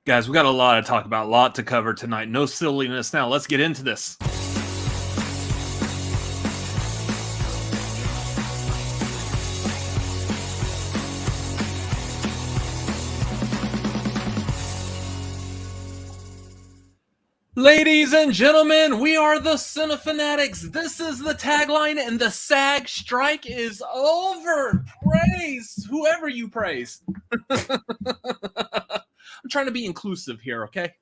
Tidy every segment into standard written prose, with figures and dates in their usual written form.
Guys, we got a lot to talk about, a lot to cover tonight. No silliness now. Let's get into this. Ladies and gentlemen, we are the Cinefanatics. This is the tagline, and the SAG strike is over. Praise whoever you praise. I'm trying to be inclusive here, okay?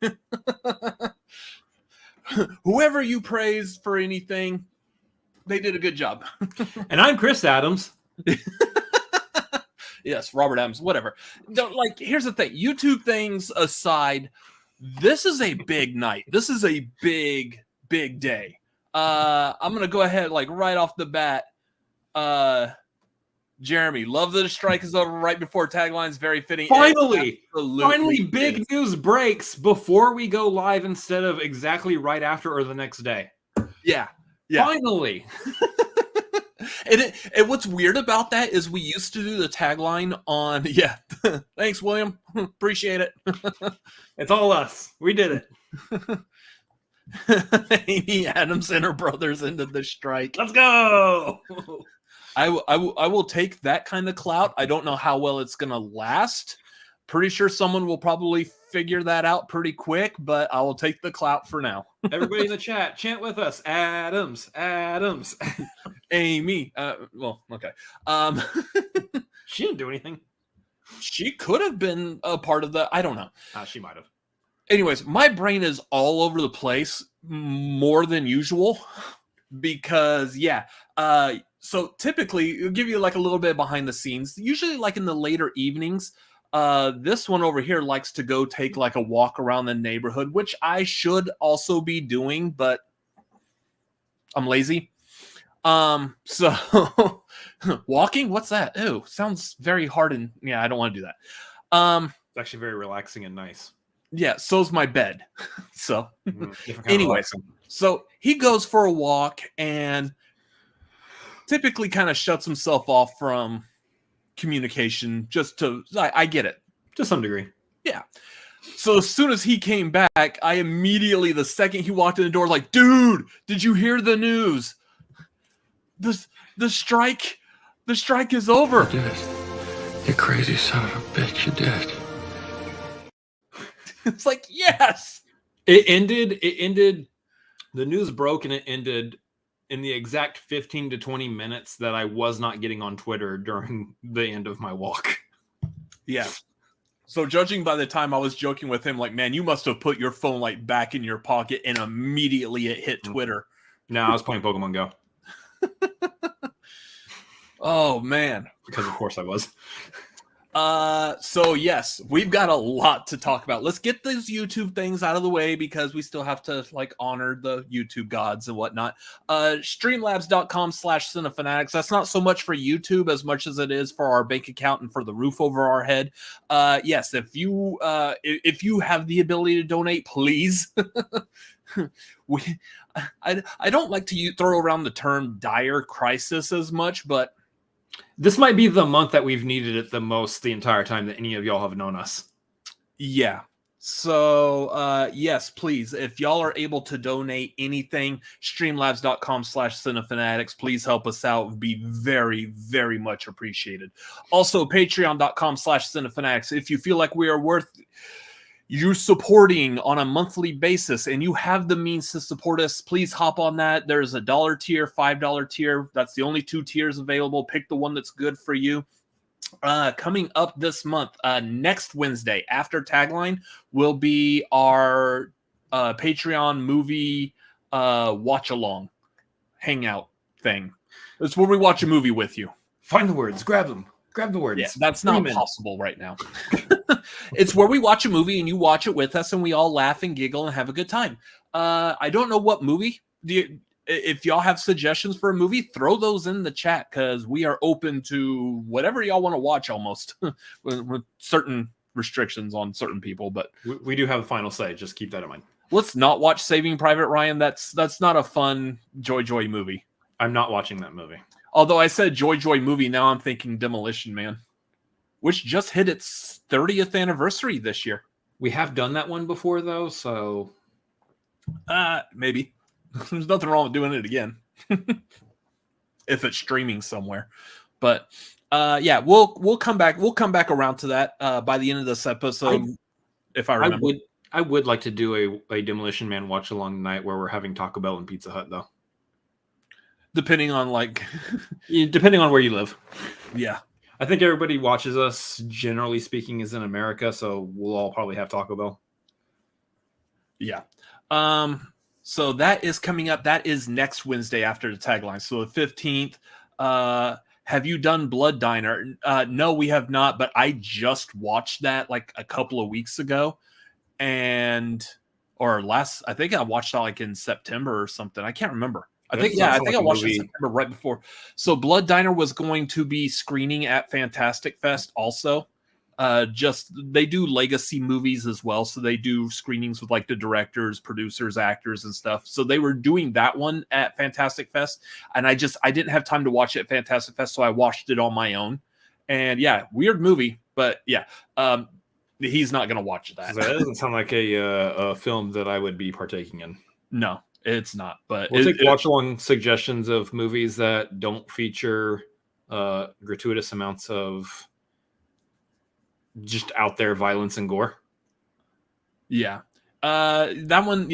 Whoever you praise for anything, they did a good job. And I'm Chris Adams. Yes, Robert Adams, whatever. Like, here's the thing. YouTube things aside, this is a big night. This is a big, big day. I'm going to go ahead, like, right off the bat. Jeremy, love that the strike is over right before taglines. Very fitting. Finally, big news breaks before we go live instead of exactly right after or the next day. Yeah. Finally. And what's weird about that is we used to do the tagline on, thanks, William. Appreciate it. It's all us. We did it. Amy Adams and her brothers ended the strike. Let's go. I will take that kind of clout. I don't know how well it's going to last. Pretty sure someone will probably figure that out pretty quick, but I will take the clout for now. Everybody in the chat, chant with us. Adams. Amy. Well, okay. She didn't do anything. She could have been a part of the... I don't know. She might have. Anyways, my brain is all over the place more than usual because, so typically, it'll give you like a little bit behind the scenes. Usually like in the later evenings, this one over here likes to go take like a walk around the neighborhood, which I should also be doing, but I'm lazy. So walking, what's that? Ew, sounds very hard and I don't want to do that. It's actually very relaxing and nice. Yeah, so's my bed. So anyways, so he goes for a walk and typically kind of shuts himself off from communication I get it. To some degree. Yeah. So as soon as he came back, I immediately, the second he walked in the door, like, dude, did you hear the news? The strike is over. You did. You crazy son of a bitch, you did. It's like, yes. It ended, the news broke and it ended in the exact 15 to 20 minutes that I was not getting on Twitter during the end of my walk. Yeah. So judging by the time I was joking with him, like, man, you must have put your phone like back in your pocket and immediately it hit Twitter. No, I was playing Pokemon Go. Oh, man. Because of course I was. So yes, we've got a lot to talk about. Let's get these YouTube things out of the way because we still have to like honor the YouTube gods and whatnot. Streamlabs.com/Cinefanatics. That's not so much for YouTube as much as it is for our bank account and for the roof over our head. Yes, if you have the ability to donate, please. I don't like to throw around the term dire crisis as much, but this might be the month that we've needed it the most the entire time that any of y'all have known us. Yeah. So, yes, please, if y'all are able to donate anything, streamlabs.com/Cinefanatics, please help us out. It would be very, very much appreciated. Also, patreon.com/Cinefanatics. If you feel like we are worth you supporting on a monthly basis and you have the means to support us, please hop on that. There's a $1 tier, $5 tier. That's the only 2 tiers available. Pick the one that's good for you. Coming up this month, next Wednesday after Tagline will be our Patreon movie watch along hangout thing. It's where we watch a movie with you. Find the words, grab them. Grab the words. Yeah, that's not possible right now. It's where we watch a movie and you watch it with us and we all laugh and giggle and have a good time. I don't know what movie. If y'all have suggestions for a movie, throw those in the chat because we are open to whatever y'all want to watch almost with certain restrictions on certain people. But we do have a final say. Just keep that in mind. Let's not watch Saving Private Ryan. That's not a fun Joy movie. I'm not watching that movie. Although I said Joy movie, now I'm thinking Demolition Man, which just hit its 30th anniversary this year. We have done that one before, though, so maybe. There's nothing wrong with doing it again. If it's streaming somewhere. But yeah, we'll come back. We'll come back around to that by the end of this episode, if I remember. I would like to do a Demolition Man watch along tonight where we're having Taco Bell and Pizza Hut, though. Depending on depending on where you live. Yeah. I think everybody watches us, generally speaking, is in America, so we'll all probably have Taco Bell. Yeah. So that is coming up. That is next Wednesday after the tagline. So the 15th. Have you done Blood Diner? No, we have not, but I just watched that like a couple of weeks ago. I think I watched that like in September or something. I can't remember. I think I watched it in September right before. So Blood Diner was going to be screening at Fantastic Fest also. They do legacy movies as well. So they do screenings with like the directors, producers, actors, and stuff. So they were doing that one at Fantastic Fest. And I didn't have time to watch it at Fantastic Fest. So I watched it on my own. And yeah, weird movie, but yeah, he's not going to watch that. That doesn't sound like a film that I would be partaking in. No, it's not. But we'll take watch-along suggestions of movies that don't feature gratuitous amounts of just out there violence and gore. Yeah. That one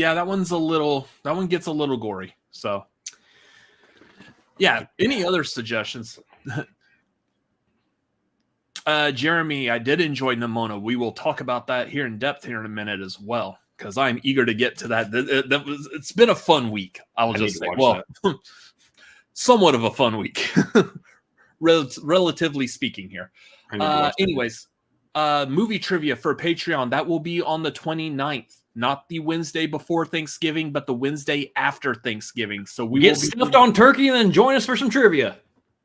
gets a little gory. So yeah. Any other suggestions? Jeremy, I did enjoy Nimona. We will talk about that here in depth here in a minute as well, because I'm eager to get to that. It's been a fun week. I'll just say, somewhat of a fun week, relatively speaking here. Anyways, movie trivia for Patreon, that will be on the 29th, not the Wednesday before Thanksgiving, but the Wednesday after Thanksgiving. So we get stuffed on turkey and then join us for some trivia.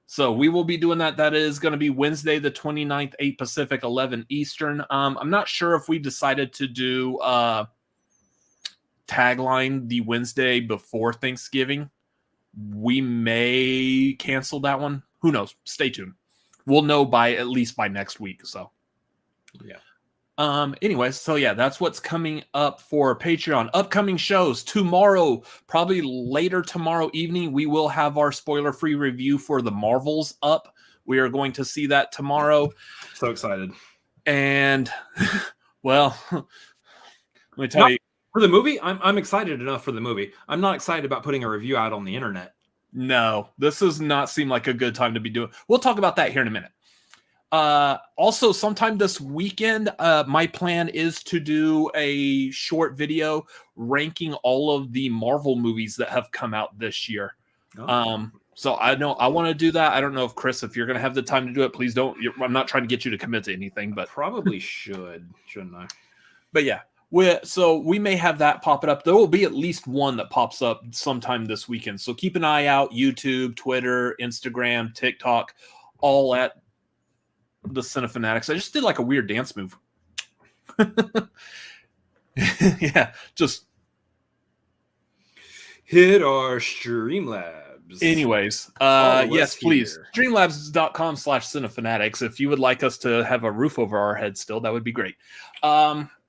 So we will be doing that. That is going to be Wednesday, the 29th, 8 Pacific, 11 Eastern. I'm not sure if we decided to do Tagline the Wednesday before Thanksgiving. We may cancel that one. Who knows? Stay tuned. We'll know at least by next week. So yeah. Anyways, so yeah, that's what's coming up for Patreon. Upcoming shows tomorrow, probably later tomorrow evening, we will have our spoiler-free review for the Marvels up. We are going to see that tomorrow. So excited. And well, let me tell you, for the movie, I'm excited enough for the movie. I'm not excited about putting a review out on the internet. No, this does not seem like a good time to be doing. We'll talk about that here in a minute. Also, sometime this weekend, my plan is to do a short video ranking all of the Marvel movies that have come out this year. So I know I want to do that. I don't know if Chris, if you're going to have the time to do it, please don't. I'm not trying to get you to commit to anything, but probably shouldn't I? But yeah, we may have that popping up. There will be at least one that pops up sometime this weekend. So keep an eye out. YouTube, Twitter, Instagram, TikTok, all at the Cinefanatics. I just did like a weird dance move. Yeah, just hit our Streamlabs. Anyways, yes, please. Streamlabs.com/Cinefanatics. If you would like us to have a roof over our heads still, that would be great.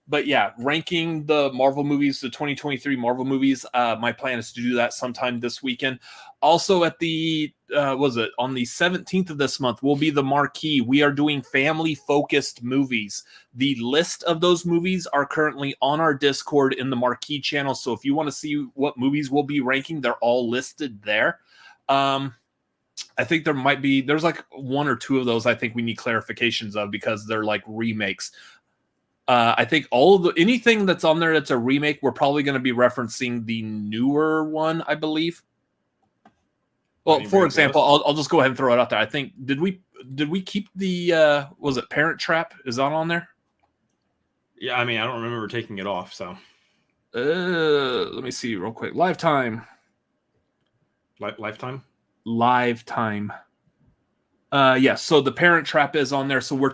But yeah, ranking the Marvel movies, the 2023 Marvel movies. My plan is to do that sometime this weekend. Also at the, on the 17th of this month, will be the marquee. We are doing family-focused movies. The list of those movies are currently on our Discord in the marquee channel. So if you want to see what movies we'll be ranking, they're all listed there. I think there's like one or two of those I think we need clarifications of because they're like remakes. I think anything that's on there that's a remake, we're probably going to be referencing the newer one, I believe. Well, for example, I'll just go ahead and throw it out there. I think did we keep the was it Parent Trap? Is that on there? Yeah, I mean I don't remember taking it off. So let me see real quick. Lifetime. Yes, so the Parent Trap is on there. So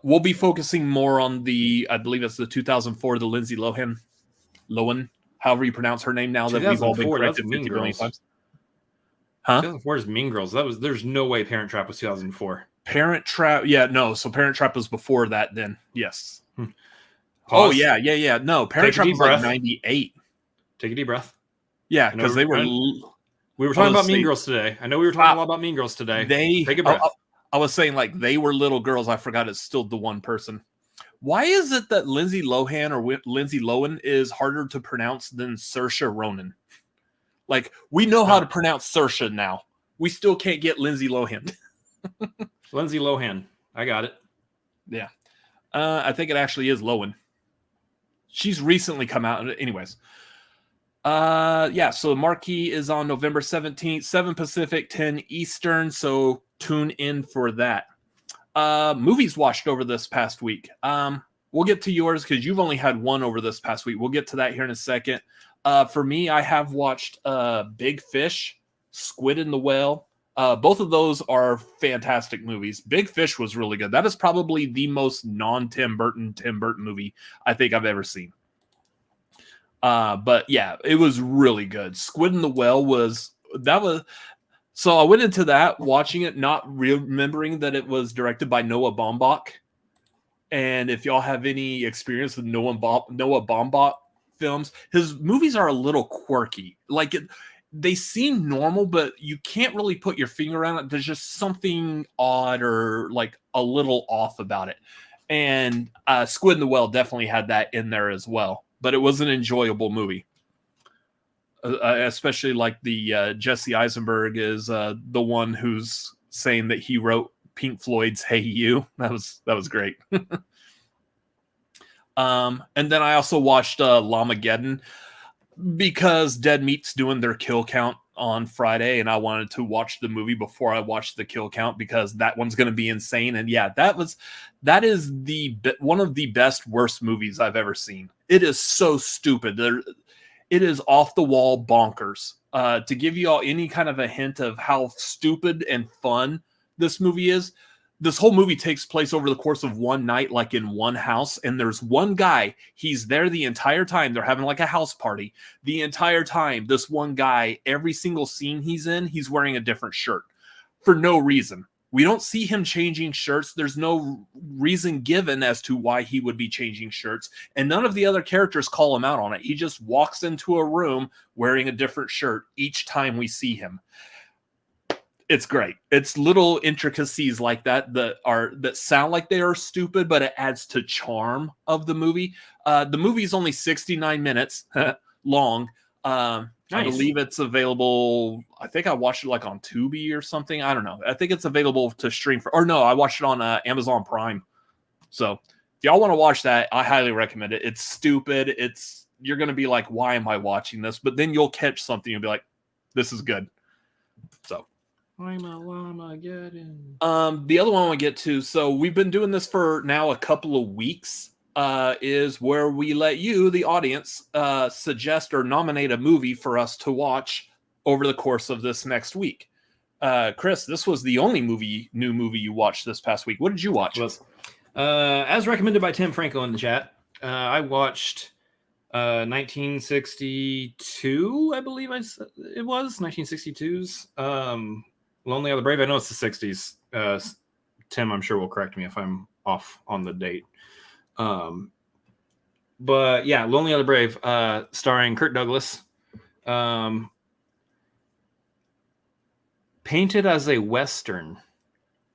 we'll be focusing more on I believe it's the 2004, the Lindsay Lohan, however you pronounce her name now that we've all been corrected 50 million times. Huh? 2004 is Mean Girls. There's no way Parent Trap was 2004. Parent Trap, yeah, no. So Parent Trap was before that then. Yes. Oh Pause. yeah. No, Parent Take a Trap deep was like breath. 98. Take a deep breath. Yeah, I know because they were. We were talking about Mean saying- Girls today. I know we were talking a lot about Mean Girls today. Take a breath. I was saying like they were little girls. I forgot it's still the one person. Why is it that Lindsay Lohan or Lindsay Lohan is harder to pronounce than Saoirse Ronan? Like, we know how to pronounce Saoirse now. We still can't get Lindsay Lohan. Lindsay Lohan. I got it. Yeah. I think it actually is Lohan. She's recently come out. Anyways. Yeah, so Marquee is on November 17th, 7 Pacific, 10 Eastern. So tune in for that. Movies watched over this past week. We'll get to yours because you've only had one over this past week. We'll get to that here in a second. For me, I have watched Big Fish, Squid and the Whale. Both of those are fantastic movies. Big Fish was really good. That is probably the most non-Tim Burton movie I think I've ever seen. But yeah, it was really good. Squid and the Whale was. So I went into that watching it, not remembering that it was directed by Noah Baumbach. And if y'all have any experience with Noah Baumbach films, his movies are a little quirky. Like they seem normal, but you can't really put your finger on it. There's just something odd or like a little off about it. And Squid and the Whale definitely had that in there as well. But it was an enjoyable movie. Especially like the Jesse Eisenberg is the one who's saying that he wrote Pink Floyd's "Hey You." That was great. And then I also watched Llamageddon because Dead Meat's doing their kill count on Friday, and I wanted to watch the movie before I watched the kill count because that one's going to be insane. And yeah, that is one of the best worst movies I've ever seen. It is so stupid. It is off the wall bonkers. To give you all any kind of a hint of how stupid and fun this movie is, this whole movie takes place over the course of one night, like in one house. And there's one guy, he's there the entire time. They're having like a house party. The entire time, this one guy, every single scene he's in, he's wearing a different shirt for no reason. We don't see him changing shirts. There's no reason given as to why he would be changing shirts. And none of the other characters call him out on it. He just walks into a room wearing a different shirt each time we see him. It's great. It's little intricacies like that sound like they are stupid, but it adds to charm of the movie. The movie is only 69 minutes long. Nice. I believe it's available. I think I watched it like on Tubi or something. I don't know. I think it's available to stream I watched it on Amazon Prime. So if y'all want to watch that, I highly recommend it. It's stupid. You're going to be like, why am I watching this? But then you'll catch something and be like, this is good. So I'm a llama getting. The other one I want to get to. So we've been doing this for now a couple of weeks. Is where we let you, the audience, suggest or nominate a movie for us to watch over the course of this next week. Chris, this was the only new movie you watched this past week. What did you watch? As recommended by Tim Franco in the chat, I watched 1962, I believe it was 1962's Lonely Are the Brave. I know it's the 60s. Tim, I'm sure will correct me if I'm off on the date. But yeah, Lonely Are the Brave, starring Kirk Douglas, painted as a Western,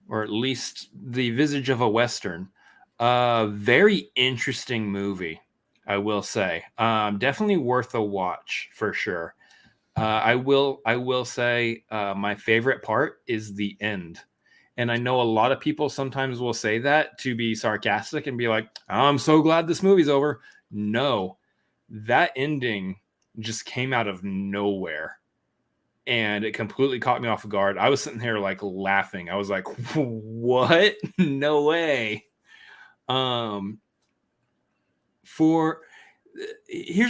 or at least the visage of a Western. Very interesting movie, I will say. Definitely worth a watch for sure. I will say my favorite part is the end. And I know a lot of people sometimes will say that to be sarcastic and be like, I'm so glad this movie's over. No, that ending just came out of nowhere. And it completely caught me off guard. I was sitting there like laughing. I was like, what? No way. Here's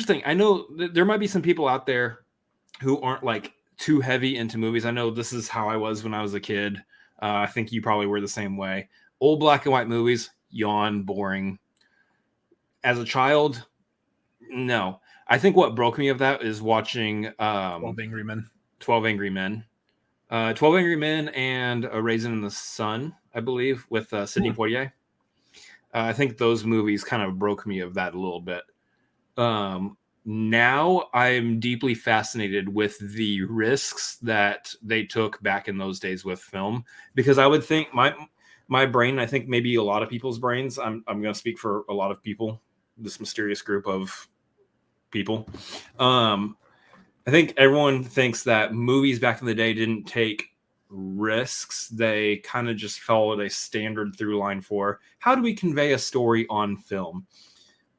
the thing. I know there might be some people out there who aren't like too heavy into movies. I know this is how I was when I was a kid. I think you probably were the same way. Old black and white movies, yawn, boring. As a child, no. I think what broke me of that is watching 12 Angry Men. 12 Angry Men. 12 Angry Men and A Raisin in the Sun, I believe, with Sidney Poitier. I think those movies kind of broke me of that a little bit. Now I'm deeply fascinated with the risks that they took back in those days with film, because I would think my brain, I think maybe a lot of people's brains, I'm going to speak for a lot of people, this mysterious group of people. I think everyone thinks that movies back in the day didn't take risks. They kind of just followed a standard through line for how do we convey a story on film.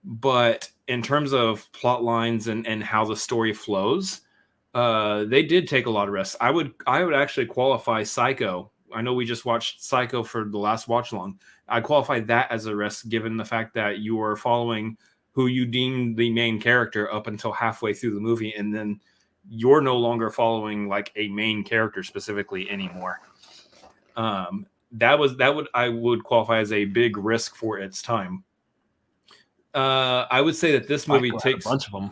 But in terms of plot lines and how the story flows, they did take a lot of risks. I would actually qualify Psycho. I know we just watched Psycho for the last watch along. I qualify that as a risk, given the fact that you are following who you deem the main character up until halfway through the movie, and then you're no longer following like a main character specifically anymore. I would qualify as a big risk for its time. I would say that this movie takes a bunch of them.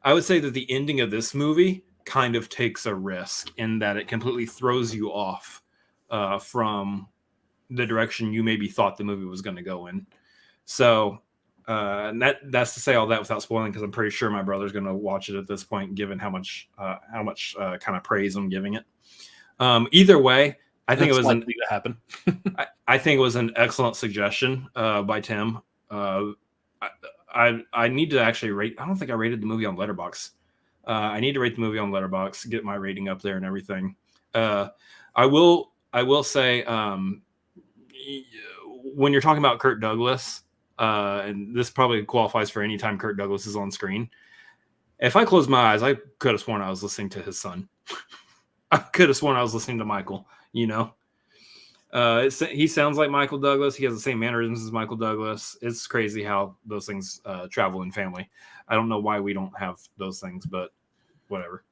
I would say that the ending of this movie kind of takes a risk in that it completely throws you off from the direction you maybe thought the movie was going to go in. So and that's to say all that without spoiling, because I'm pretty sure my brother's going to watch it at this point, given how much kind of praise I'm giving it. Either way, I think it was likely to happen. I think it was an excellent suggestion by Tim. I need to actually rate. I don't think I rated the movie on Letterboxd. I need to rate the movie on Letterboxd, get my rating up there and everything. I will say when you're talking about Kirk Douglas, and this probably qualifies for any time Kirk Douglas is on screen. If I closed my eyes, I could have sworn I was listening to his son. I could have sworn I was listening to Michael. You know, he sounds like Michael Douglas. He has the same mannerisms as Michael Douglas. It's crazy how those things travel in family. I don't know why we don't have those things, but whatever.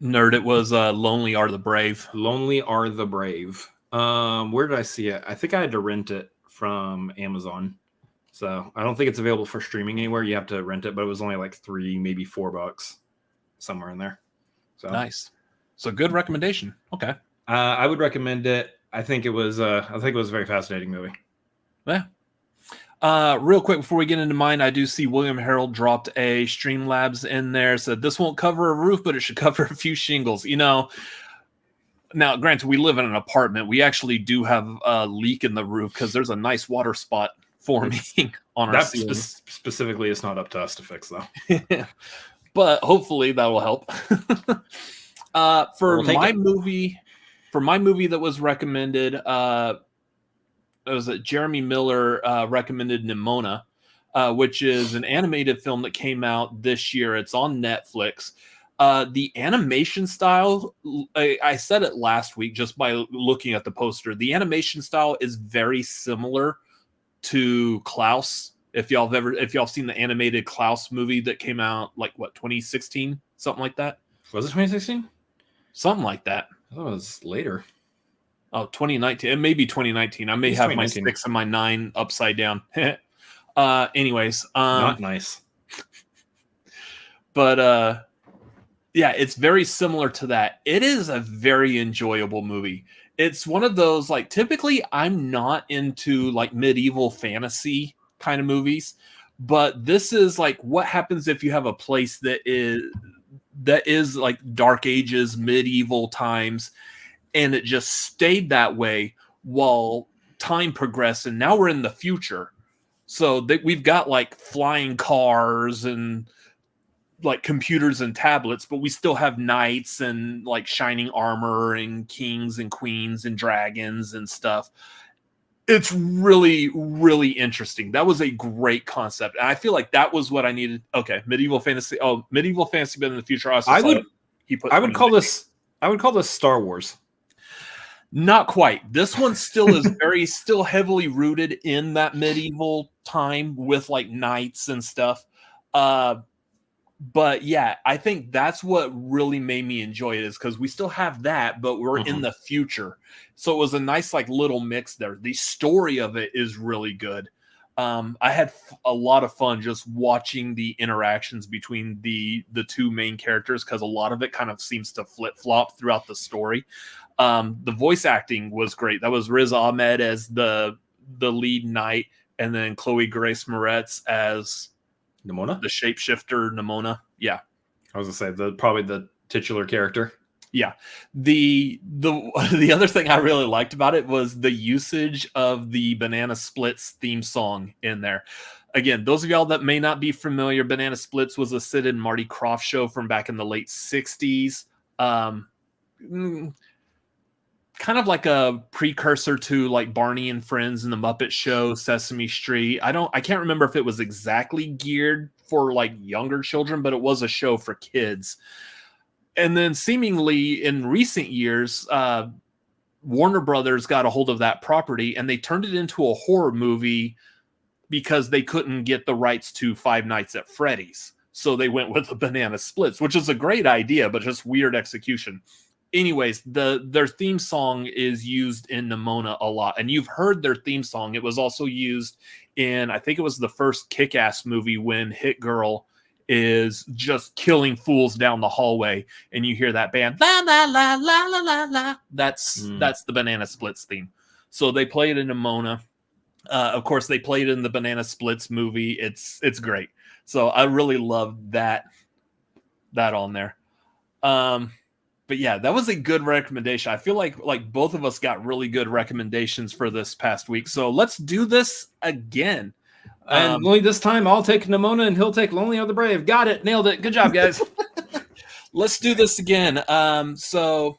Nerd, it was Lonely Are the Brave. Lonely Are the Brave. Where did I see it? I think I had to rent it from Amazon. So I don't think it's available for streaming anywhere. You have to rent it, but it was only like $3, maybe $4 somewhere in there. So nice. So good recommendation. Okay. I would recommend it. I think it was a very fascinating movie. Yeah. Real quick before we get into mine, I do see William Harold dropped a Streamlabs in there. Said this won't cover a roof, but it should cover a few shingles. You know, now granted, we live in an apartment. We actually do have a leak in the roof because there's a nice water spot forming on our ceiling. Specifically, it's not up to us to fix though. But hopefully that will help. For my movie that was recommended, it was Jeremy Miller recommended Nimona, which is an animated film that came out this year. It's on Netflix. The animation style, I said it last week just by looking at the poster. The animation style is very similar to Klaus. If y'all seen the animated Klaus movie that came out like 2016, something like that. Was it 2016? Something like that. I thought it was later. Oh, 2019. It may be 2019. I may have my 6 and my 9 upside down. Anyways. Not nice. But yeah, it's very similar to that. It is a very enjoyable movie. It's one of those, like, typically I'm not into like medieval fantasy kind of movies, but this is like what happens if you have a place that is like Dark Ages, medieval times, and it just stayed that way while time progressed, and now we're in the future. So we've got like flying cars and like computers and tablets, but we still have knights and like shining armor and kings and queens and dragons and stuff. It's really, really interesting. That was a great concept. And I feel like that was what I needed. Okay. Medieval fantasy, but in the future. I would call this Star Wars. Not quite. This one still is still heavily rooted in that medieval time with like knights and stuff. But yeah, I think that's what really made me enjoy it, is because we still have that, but we're in the future. So it was a nice like little mix there. The story of it is really good. I had a lot of fun just watching the interactions between the two main characters, because a lot of it kind of seems to flip-flop throughout the story. The voice acting was great. That was Riz Ahmed as the the lead knight, and then Chloe Grace Moretz as Nimona? the shapeshifter Nimona. Yeah. I was going to say, probably the titular character. Yeah. The other thing I really liked about it was the usage of the Banana Splits theme song in there. Again, those of y'all that may not be familiar, Banana Splits was a Sid and Marty Krofft show from back in the late 60s. Kind of like a precursor to like Barney and Friends and the Muppet Show, Sesame Street. I can't remember if it was exactly geared for like younger children, but it was a show for kids. And then seemingly in recent years, Warner Brothers got a hold of that property and they turned it into a horror movie because they couldn't get the rights to Five Nights at Freddy's. So they went with the Banana Splits, which is a great idea, but just weird execution. Anyways, their theme song is used in Nimona a lot. And you've heard their theme song. It was also used in, I think it was the first Kick-Ass movie when Hit Girl is just killing fools down the hallway, and you hear that band la la la la la la la. That's the Banana Splits theme. So they play it in Nimona. Of course, they played it in the Banana Splits movie. It's great. So I really loved that on there. But yeah, that was a good recommendation. I feel like both of us got really good recommendations for this past week. So let's do this again. And only this time I'll take Nimona and he'll take Lonely of the Brave. Got it. Nailed it. Good job, guys. Let's do this again. So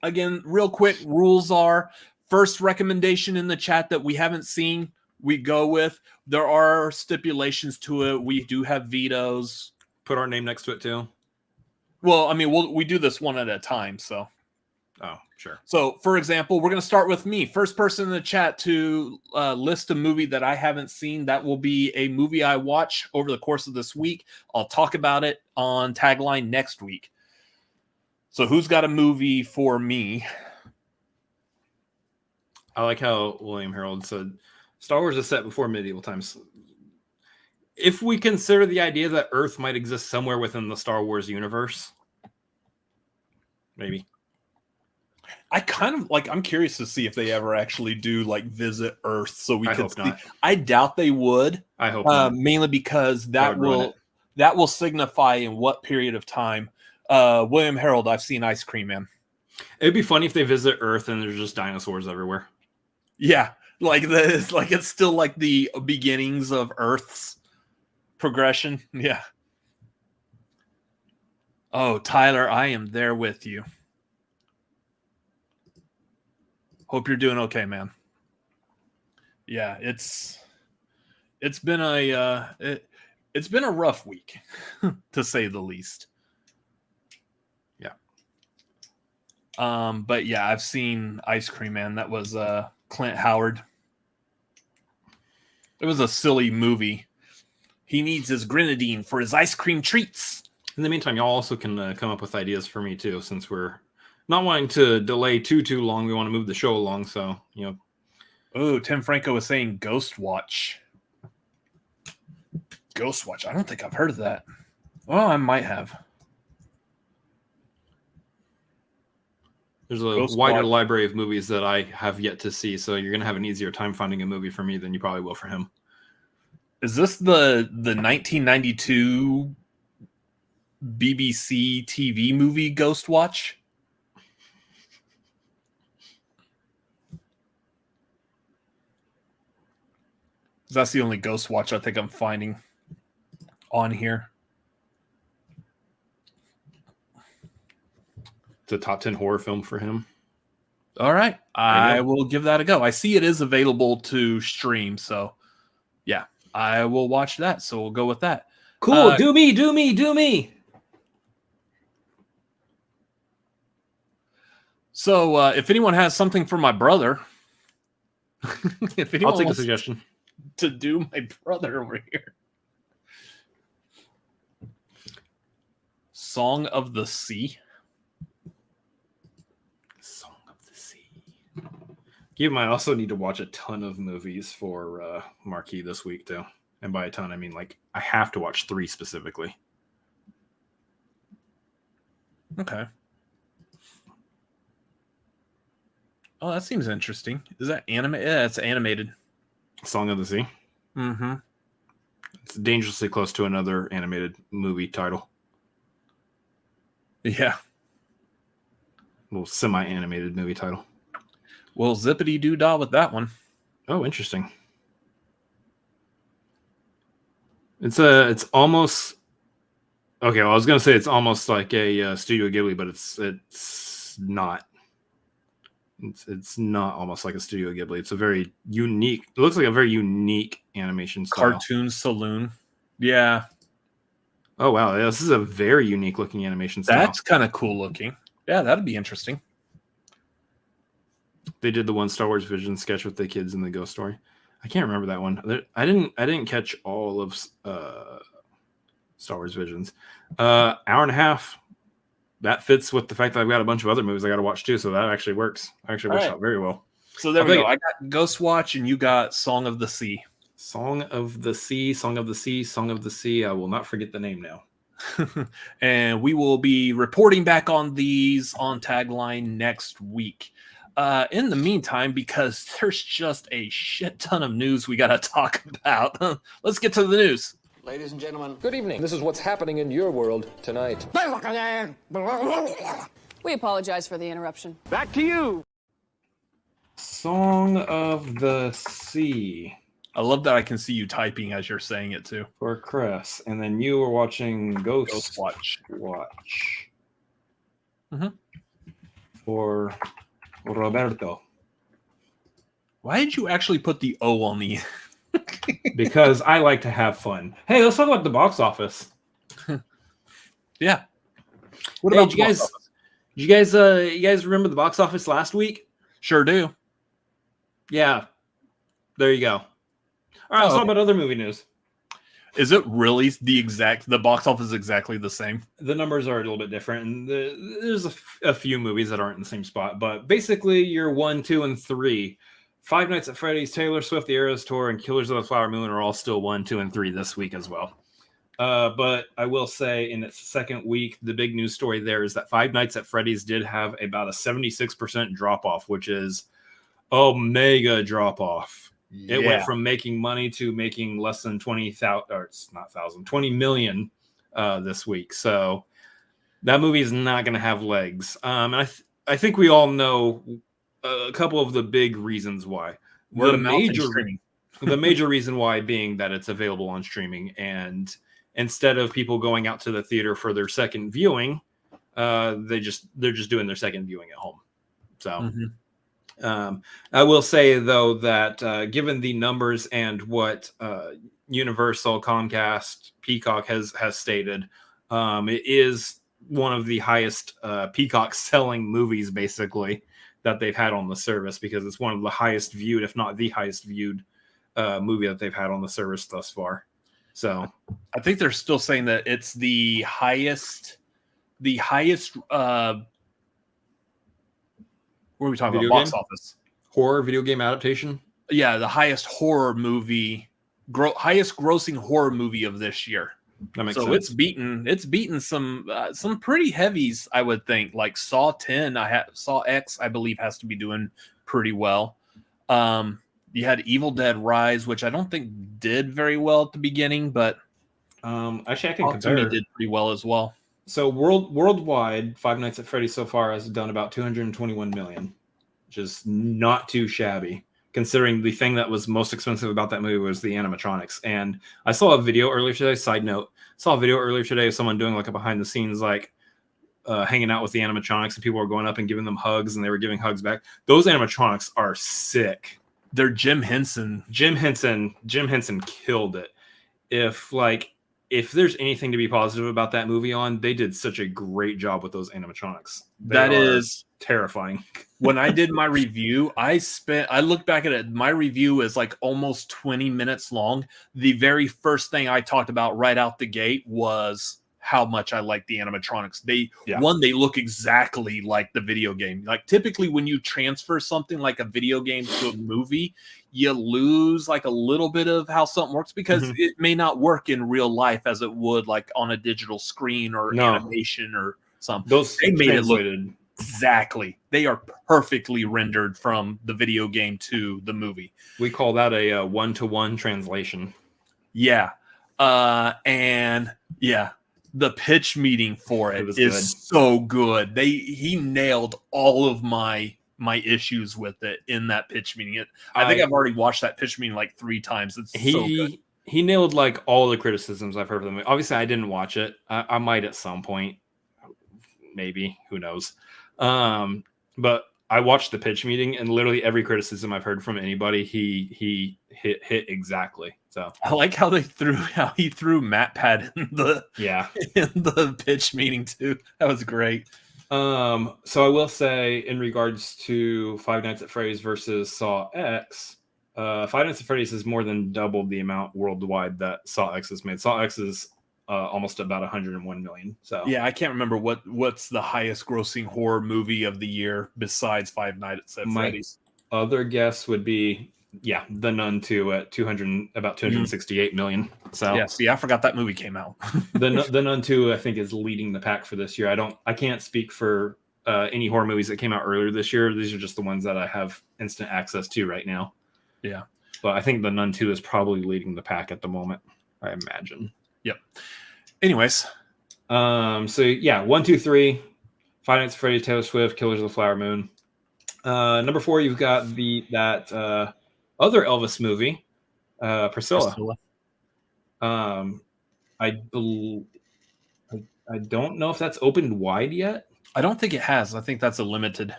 again, real quick, rules are first recommendation in the chat that we haven't seen, we go with. There are stipulations to it. We do have vetoes. Put our name next to it too. Well, I mean, we do this one at a time, so. Oh, sure. So, for example, we're going to start with me. First person in the chat to list a movie that I haven't seen. That will be a movie I watch over the course of this week. I'll talk about it on Tagline next week. So, who's got a movie for me? I like how William Harold said, Star Wars is set before medieval times. If we consider the idea that Earth might exist somewhere within the Star Wars universe, maybe. I kind of I'm curious to see if they ever actually do like visit Earth so we could see. Not. I doubt they would. I hope not. Mainly because that will signify in what period of time. William Harold, I've seen Ice Cream Man. It'd be funny if they visit Earth and there's just dinosaurs everywhere. Yeah, it's still like the beginnings of Earth's progression. Yeah. Oh, Tyler, I am there with you. Hope you're doing okay, man. Yeah, it's been it's been a rough week, to say the least. Yeah. But yeah, I've seen Ice Cream Man. That was Clint Howard. It was a silly movie. He needs his grenadine for his ice cream treats. In the meantime, y'all also can come up with ideas for me too, since we're not wanting to delay too long. We want to move the show along, so Oh, Tim Franco was saying Ghost Watch. Ghost Watch. I don't think I've heard of that. Well, I might have. There's a wider library of movies that I have yet to see, so you're gonna have an easier time finding a movie for me than you probably will for him. Is this the 1992 BBC TV movie Ghost Watch? That's the only Ghost Watch I think I'm finding on here. It's a top 10 horror film for him. All right. I will give that a go. I see it is available to stream, so yeah, I will watch that. So we'll go with that. Cool. Do me. So if anyone has something for my brother, if anyone I'll take a wants suggestion to do my brother over here. Song of the Sea. Song of the Sea. You might also need to watch a ton of movies for Marquee this week, too. And by a ton, I mean, I have to watch 3 specifically. Okay. Oh, that seems interesting. Is that anime? Yeah, it's animated. Song of the Sea. Mm-hmm. It's dangerously close to another animated movie title. Yeah. Little semi-animated movie title. Well, zippity doo dah with that one. Oh, interesting. It's almost okay. Well, I was gonna say it's almost like a Studio Ghibli, but it's not. It's not almost like a Studio Ghibli. It's a very unique. It looks like a very unique animation style. Cartoon Saloon. Yeah. Oh wow, yeah, this is a very unique looking animation style. That's kind of cool looking. Yeah, that'd be interesting. They did the one Star Wars Vision sketch with the kids in the Ghost Story. I can't remember that one. I didn't catch all of Star Wars Visions. Hour and a half. That fits with the fact that I've got a bunch of other movies I got to watch too, so that actually works. Actually works out very well. So there we go. I got Ghost Watch, and you got Song of the Sea. Song of the Sea, Song of the Sea, Song of the Sea. I will not forget the name now. And we will be reporting back on these on Tagline next week. In the meantime, because there's just a shit ton of news we got to talk about, let's get to the news. Ladies and gentlemen, Good evening. This is what's happening in your world tonight. We apologize for the interruption. back to you. Song of the Sea I love that I can see you typing as you're saying it too. for Chris, and then you were watching Ghost Watch. Mhm. For Roberto, Why did you actually put the O on the? because I like to have fun. Hey, let's talk about the box office. Yeah. What Hey, about did you guys? You guys remember the box office last week? Sure do. Yeah. There you go. All right, let's talk about other movie news. Is it really the box office is exactly the same? The numbers are a little bit different, and there's a few movies that aren't in the same spot. But basically, your 1, 2, and 3, Five Nights at Freddy's, Taylor Swift, The Eras Tour, and Killers of the Flower Moon are all still 1, 2, and 3 this week as well. But I will say, in its second week, the big news story there is that Five Nights at Freddy's did have about a 76% drop off, which is a mega drop off. It went from making money to making less than 20 million this week. So that movie is not going to have legs. And I think we all know a couple of the big reasons why. The major reason why being that it's available on streaming, and instead of people going out to the theater for their second viewing, they're just doing their second viewing at home. So. I will say, though, that given the numbers and what Universal, Comcast, Peacock has stated, it is one of the highest Peacock selling movies, basically, that they've had on the service, because it's one of the highest viewed, if not the highest viewed movie that they've had on the service thus far. So I think they're still saying that it's the highest what are we talking Video about? Box game? office. horror video game adaptation. Yeah, the highest horror movie, highest grossing horror movie of this year. That makes so sense. it's beaten some pretty heavies, I would think. Like Saw 10, Saw X, I believe, has to be doing pretty well. You had Evil Dead Rise, which I don't think did very well at the beginning, but Actually, I can to compare. me did pretty well as well. So worldwide, Five Nights at Freddy's so far has done about 221 million, which is not too shabby, considering the thing that was most expensive about that movie was the animatronics. And I saw a video earlier today. Side note: saw a video earlier today of someone doing like a behind the scenes, like hanging out with the animatronics, and people were going up and giving them hugs, and they were giving hugs back. Those animatronics are sick. They're Jim Henson. Jim Henson killed it. If there's anything to be positive about that movie they did such a great job with those animatronics. That is terrifying. When I did my review, I looked back at it. My review is like almost 20 minutes long. The very first thing I talked about right out the gate was how much I like the animatronics. They look exactly like the video game. Like typically when you transfer something like a video game to a movie, you lose like a little bit of how something works because it may not work in real life as it would like on a digital screen or animation or something. They made it look exactly. They are perfectly rendered from the video game to the movie. We call that a one-to-one translation. Yeah. And yeah, the pitch meeting for it is good. so good. He nailed all of my issues with it in that pitch meeting. I think I've already watched that pitch meeting like 3 times. It's so good. He nailed like all the criticisms I've heard of them. Obviously, I didn't watch it. I might at some point, maybe. Who knows? But I watched the pitch meeting, and literally every criticism I've heard from anybody, he hit exactly. So I like how he threw MatPat in the pitch meeting too. That was great. So I will say, in regards to Five Nights at Freddy's versus Saw X. Five Nights at Freddy's has more than doubled the amount worldwide that Saw X has made. Saw X is almost about 101 million. So yeah, I can't remember what's the highest grossing horror movie of the year besides Five Nights at Freddy's. Other guess would be The Nun 2 at 268 million. So yeah, see, I forgot that movie came out. the Nun 2 I think is leading the pack for this year. I can't speak for any horror movies that came out earlier this year. These are just the ones that I have instant access to right now. Yeah. But I think The Nun 2 is probably leading the pack at the moment, I imagine. Yep. Anyways. So yeah, 1, 2, 3. Five Nights at Freddy's, Taylor Swift, Killers of the Flower Moon. Number 4, you've got that other Elvis movie, Priscilla. I don't know if that's opened wide yet. I don't think it has. I think that's a limited.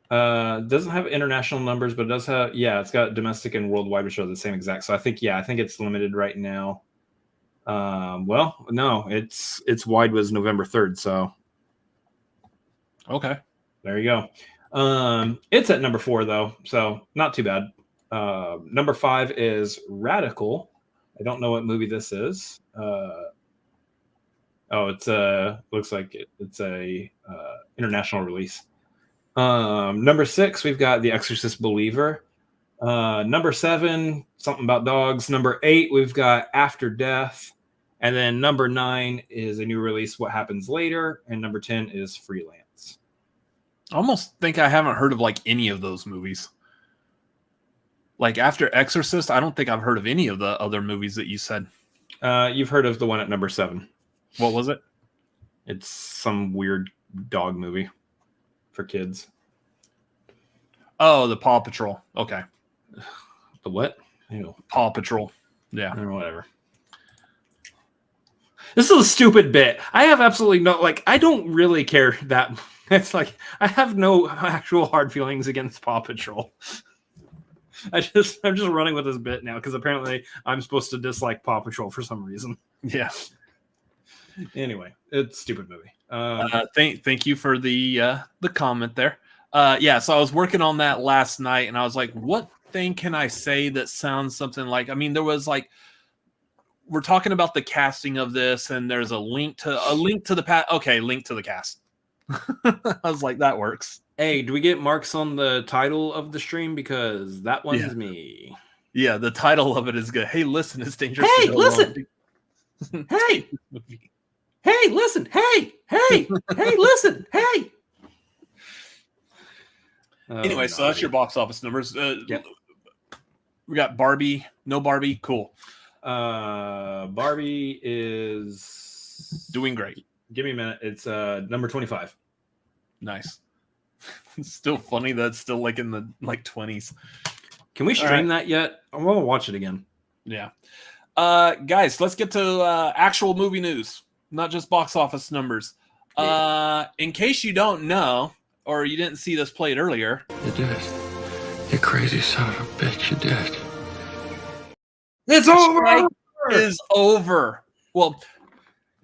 Doesn't have international numbers, but it does have, it's got domestic and worldwide, which are the same exact. So I think it's limited right now. Well, no, its wide was November 3rd. So okay, there you go. It's at number 4 though, so not too bad. Number 5 is Radical. I don't know what movie this is. It's looks like it's a international release. Number 6, we've got The Exorcist Believer. Number 7, something about dogs. Number 8, we've got After Death. And then number 9 is a new release, What Happens Later. And number 10 is Freelance. I almost think I haven't heard of like any of those movies. Like after Exorcist, I don't think I've heard of any of the other movies that you said. You've heard of the one at number 7. What was it? It's some weird dog movie for kids. Oh, the Paw Patrol. Okay. The what? Ew. Paw Patrol. Yeah. Or whatever. This is a stupid bit. I have absolutely no, I don't really care that. It's like, I have no actual hard feelings against Paw Patrol. I'm just running with this bit now because apparently I'm supposed to dislike Paw Patrol for some reason. Yeah. Anyway, it's a stupid movie. Thank you for the comment there. So I was working on that last night and I was like, what thing can I say that sounds something like, I mean, there was like, we're talking about the casting of this and there's a link to the past. Okay. Link to the cast. I was like, that works. Hey, do we get marks on the title of the stream? Because that one's me. Yeah. The title of it is good. Hey, listen, it's dangerous. Hey, listen. Hey, hey, listen. Hey, listen. Hey. Anyway, so that's your box office numbers. Yep. We got Barbie. No Barbie. Cool. Barbie is doing great. Give me a minute. It's number 25. Nice. It's still funny that it's still like in the 20s. Can we stream that yet? I want to watch it again. Yeah. Guys, let's get to actual movie news, not just box office numbers. Yeah. In case you don't know, or you didn't see this played earlier. You did. You crazy son of a bitch, you did. It's over! Strike is over. Well,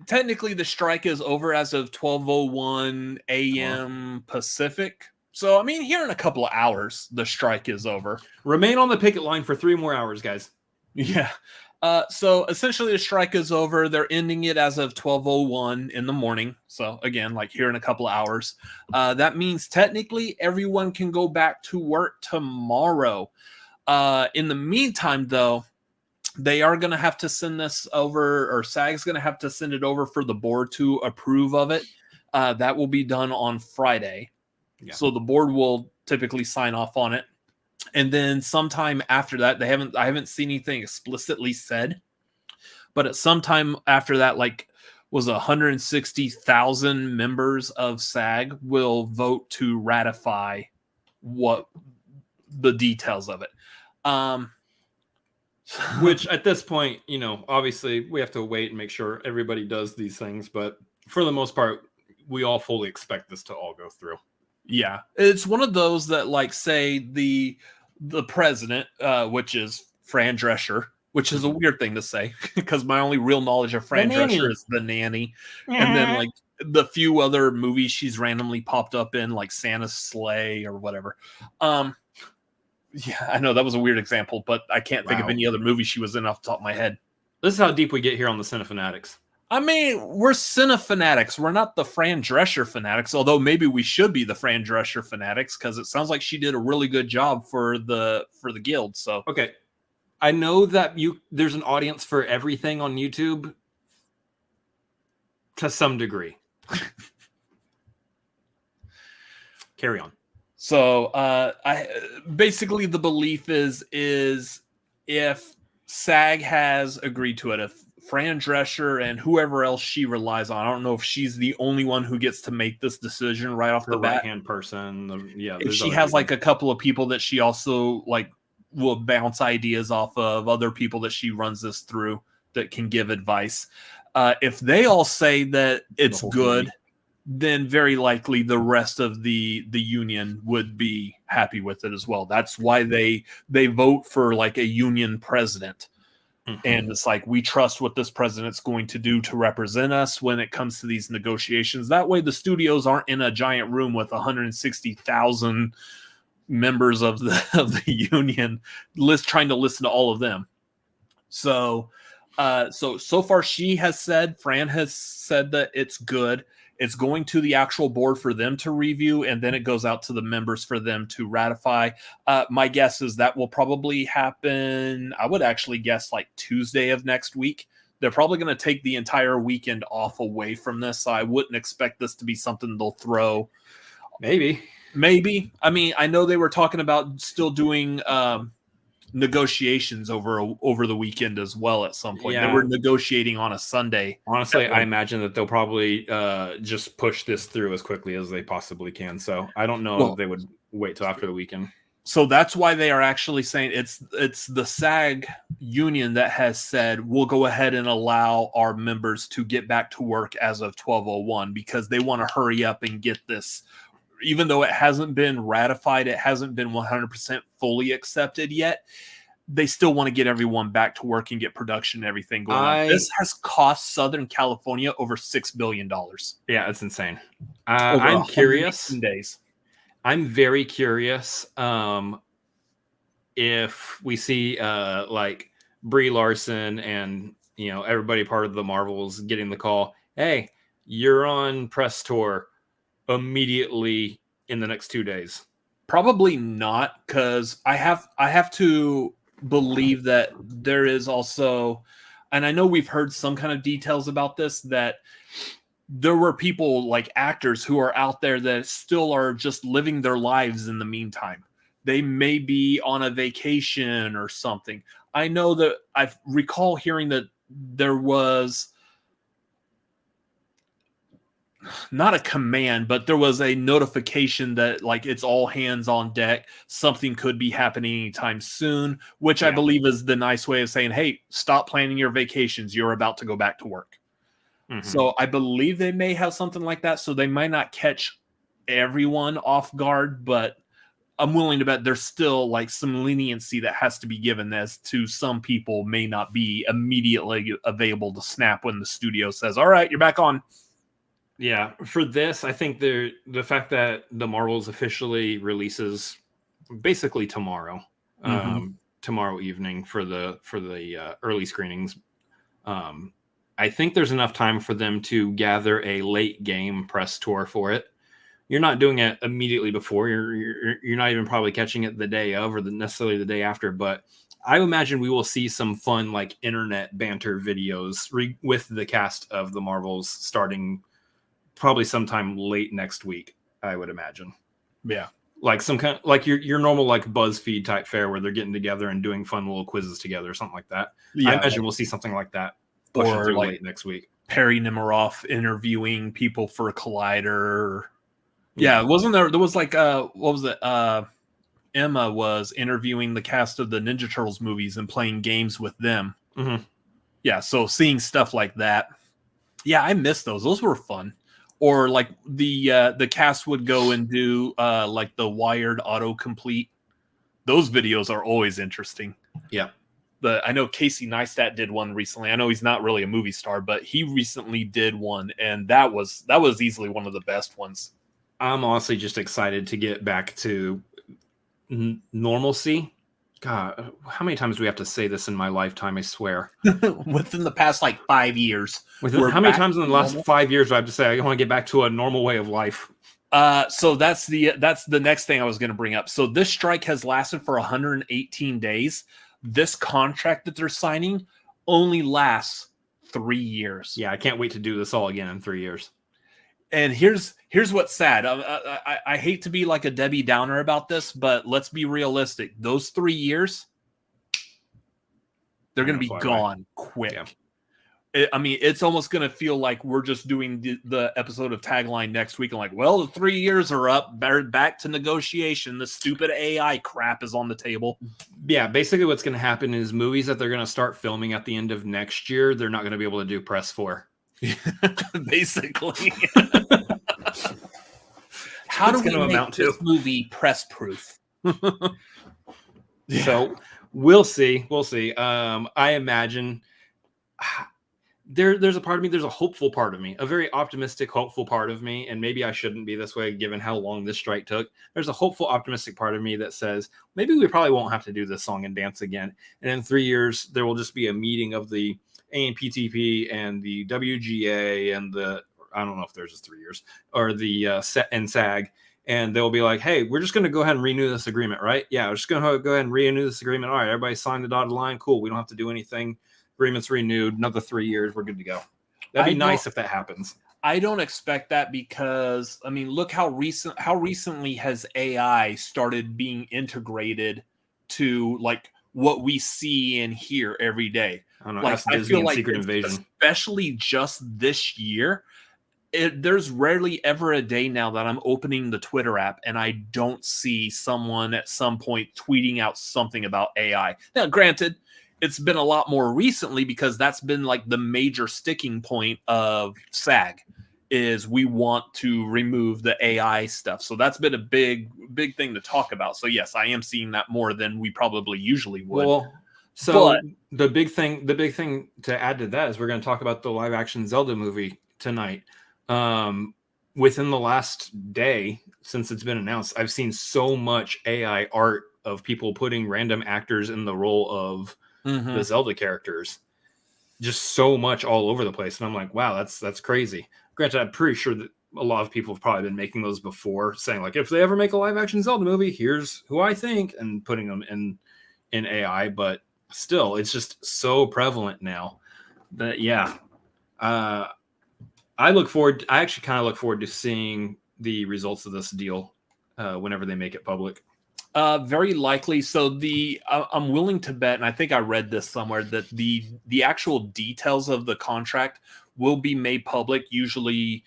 technically the strike is over as of 12:01 a.m. Pacific. So, I mean, here in a couple of hours, the strike is over. Remain on the picket line for 3 more hours, guys. Yeah. So essentially the strike is over. They're ending it as of 12:01 in the morning. So again, like here in a couple of hours, that means technically everyone can go back to work tomorrow. In the meantime, though, they are going to have to send this over, or SAG's going to have to send it over for the board to approve of it. That will be done on Friday. Yeah. So the board will typically sign off on it. And then sometime after that, I haven't seen anything explicitly said, but at some time after that, like was 160,000 members of SAG will vote to ratify what the details of it. Which at this point, obviously we have to wait and make sure everybody does these things. But for the most part, we all fully expect this to all go through. Yeah, it's one of those that, like, say the president, which is Fran Drescher, which is a weird thing to say because my only real knowledge of Fran Drescher is The Nanny, and then like the few other movies she's randomly popped up in, like Santa's Sleigh or whatever. Yeah, I know that was a weird example, but I can't think of any other movie she was in off the top of my head. This is how deep we get here on the Cinefanatics. I mean, we're Cinefanatics. We're not the Fran Drescher fanatics, although maybe we should be the Fran Drescher fanatics because it sounds like she did a really good job for the guild. So okay, I know that there's an audience for everything on YouTube to some degree. Carry on. So I basically the belief is if SAG has agreed to it, if Fran Drescher and whoever else she relies on, I don't know if she's the only one who gets to make this decision right off the bat. Right-hand person, if she has like a couple of people that she also like will bounce ideas off of, other people that she runs this through that can give advice. If they all say that it's good, then very likely the rest of the union would be happy with it as well. That's why they vote for like a union president. Mm-hmm. And it's like, we trust what this president's going to do to represent us when it comes to these negotiations. That way the studios aren't in a giant room with 160,000 members of the union trying to listen to all of them. So far Fran has said that it's good. It's going to the actual board for them to review, and then it goes out to the members for them to ratify. My guess is that will probably happen, I would actually guess, like Tuesday of next week. They're probably going to take the entire weekend off away from this, so I wouldn't expect this to be something they'll throw. Maybe. I mean, I know they were talking about still doing negotiations over the weekend as well at some point. Yeah. They were negotiating on a Sunday. Honestly, I imagine that they'll probably just push this through as quickly as they possibly can. So I don't know if they would wait till after the weekend. So that's why they are actually saying it's the SAG union that has said we'll go ahead and allow our members to get back to work as of 12/01 because they want to hurry up and get this. Even though it hasn't been ratified, it hasn't been 100% fully accepted yet, they still want to get everyone back to work and get production and everything going on. This has cost Southern California over $6 billion. Yeah, it's insane. I'm curious. Days. I'm very curious if we see like Brie Larson and everybody part of the Marvels getting the call, hey, you're on press tour immediately in the next 2 days. Probably not, because I have to believe that there is also, and I know we've heard some kind of details about this, that there were people like actors who are out there that still are just living their lives in the meantime. They may be on a vacation or something. I know that I recall hearing that there was not a command, but there was a notification that like it's all hands on deck. Something could be happening anytime soon, which I believe is the nice way of saying, hey, stop planning your vacations. You're about to go back to work. Mm-hmm. So I believe they may have something like that. So they might not catch everyone off guard, but I'm willing to bet there's still like some leniency that has to be given as to some people may not be immediately available to snap when the studio says, all right, you're back on. Yeah, for this, I think the fact that the Marvels officially releases basically tomorrow, tomorrow evening for the early screenings. I think there's enough time for them to gather a late game press tour for it. You're not doing it immediately before. You're not even probably catching it the day of or necessarily the day after. But I imagine we will see some fun like internet banter videos with the cast of the Marvels starting probably sometime late next week, I would imagine. Yeah. Like some kind of, like your normal like BuzzFeed type fare where they're getting together and doing fun little quizzes together or something like that. Yeah, I imagine we'll see something like that pushing or through like late next week. Perry Nemiroff interviewing people for Collider. Yeah, wasn't there was like what was it? Emma was interviewing the cast of the Ninja Turtles movies and playing games with them. Mm-hmm. Yeah, so seeing stuff like that. Yeah, I miss those. Those were fun. Or like the cast would go and do like the Wired autocomplete. Those videos are always interesting. Yeah. I know Casey Neistat did one recently. I know he's not really a movie star, but he recently did one, and that was easily one of the best ones. I'm honestly just excited to get back to normalcy. God, how many times do we have to say this in my lifetime? I swear. Within the past like 5 years. How many times in the last 5 years do I have to say I want to get back to a normal way of life? So that's the next thing I was going to bring up. So this strike has lasted for 118 days. This contract that they're signing only lasts 3 years. Yeah, I can't wait to do this all again in 3 years. And here's what's sad. I hate to be like a Debbie Downer about this, but let's be realistic. Those 3 years, they're going to be gone quick. Yeah. It's almost going to feel like we're just doing the episode of Tagline next week. And like, well, the 3 years are up. Back to negotiation. The stupid AI crap is on the table. Yeah, basically what's going to happen is movies that they're going to start filming at the end of next year, they're not going to be able to do press for. Basically. How do we make this movie press proof? So we'll see. I imagine there's a part of me, there's a hopeful part of me, a very optimistic, hopeful part of me, and maybe I shouldn't be this way given how long this strike took. There's a hopeful, optimistic part of me that says maybe we probably won't have to do this song and dance again, and in 3 years there will just be a meeting of the AMPTP and the WGA and I don't know if there's just 3 years, or the SET and SAG, and they'll be like, hey, we're just going to go ahead and renew this agreement, right? Yeah, we're just going to go ahead and renew this agreement. All right, everybody signed the dotted line. Cool. We don't have to do anything. Agreement's renewed. Another 3 years. We're good to go. That'd be nice if that happens. I don't expect that because, look how recently has AI started being integrated to like what we see and hear every day. I don't know. Like, I feel like Secret Invasion, especially just this year, there's rarely ever a day now that I'm opening the Twitter app and I don't see someone at some point tweeting out something about AI. Now, granted, it's been a lot more recently because that's been like the major sticking point of SAG is we want to remove the AI stuff. So that's been a big thing to talk about. So yes, I am seeing that more than we probably usually would. Well, so the big thing to add to that is we're going to talk about the live action Zelda movie tonight. Within the last day since it's been announced, I've seen so much AI art of people putting random actors in the role of the Zelda characters, just so much all over the place. And I'm like, wow, that's crazy. Granted, I'm pretty sure that a lot of people have probably been making those before, saying like, if they ever make a live action Zelda movie, here's who I think, and putting them in AI. But still, it's just so prevalent now that I actually kind of look forward to seeing the results of this deal whenever they make it public. Very likely. So I'm willing to bet, and I think I read this somewhere, that the actual details of the contract will be made public usually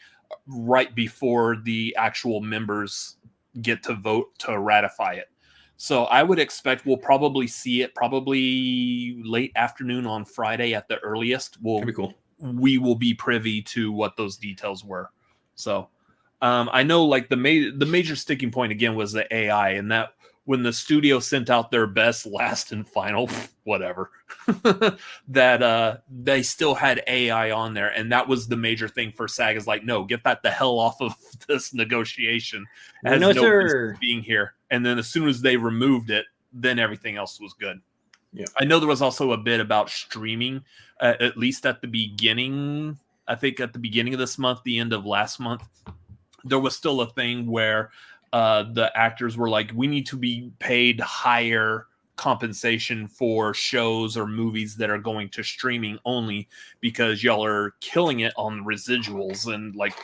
right before the actual members get to vote to ratify it. So I would expect we'll probably see it probably late afternoon on Friday at the earliest. That'd be cool. We will be privy to what those details were. So I know like the major sticking point again was the AI, and that when the studio sent out their best, last, and final, whatever, that they still had AI on there. And that was the major thing for SAG is like, no, get that the hell off of this negotiation. It has no business being here. And then as soon as they removed it, then everything else was good. Yeah, I know there was also a bit about streaming, at least at the beginning. I think at the beginning of this month, the end of last month, there was still a thing where the actors were like, we need to be paid higher compensation for shows or movies that are going to streaming only because y'all are killing it on residuals. And like,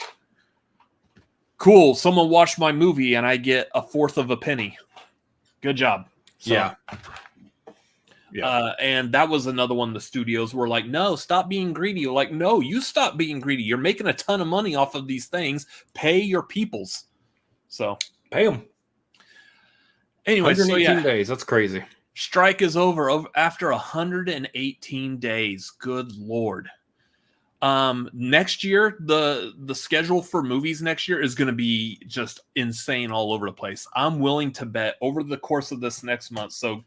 cool. Someone watched my movie and I get a fourth of a penny. Good job. So, Yeah. and that was another one. The studios were like, no, stop being greedy. Like, no, you stop being greedy. You're making a ton of money off of these things. Pay your peoples. So Pay them. anyway, 118 days. That's crazy. strike is over after 118 days. Good Lord. Next year, the schedule for movies next year is going to be just insane all over the place. I'm willing to bet over the course of this next month. So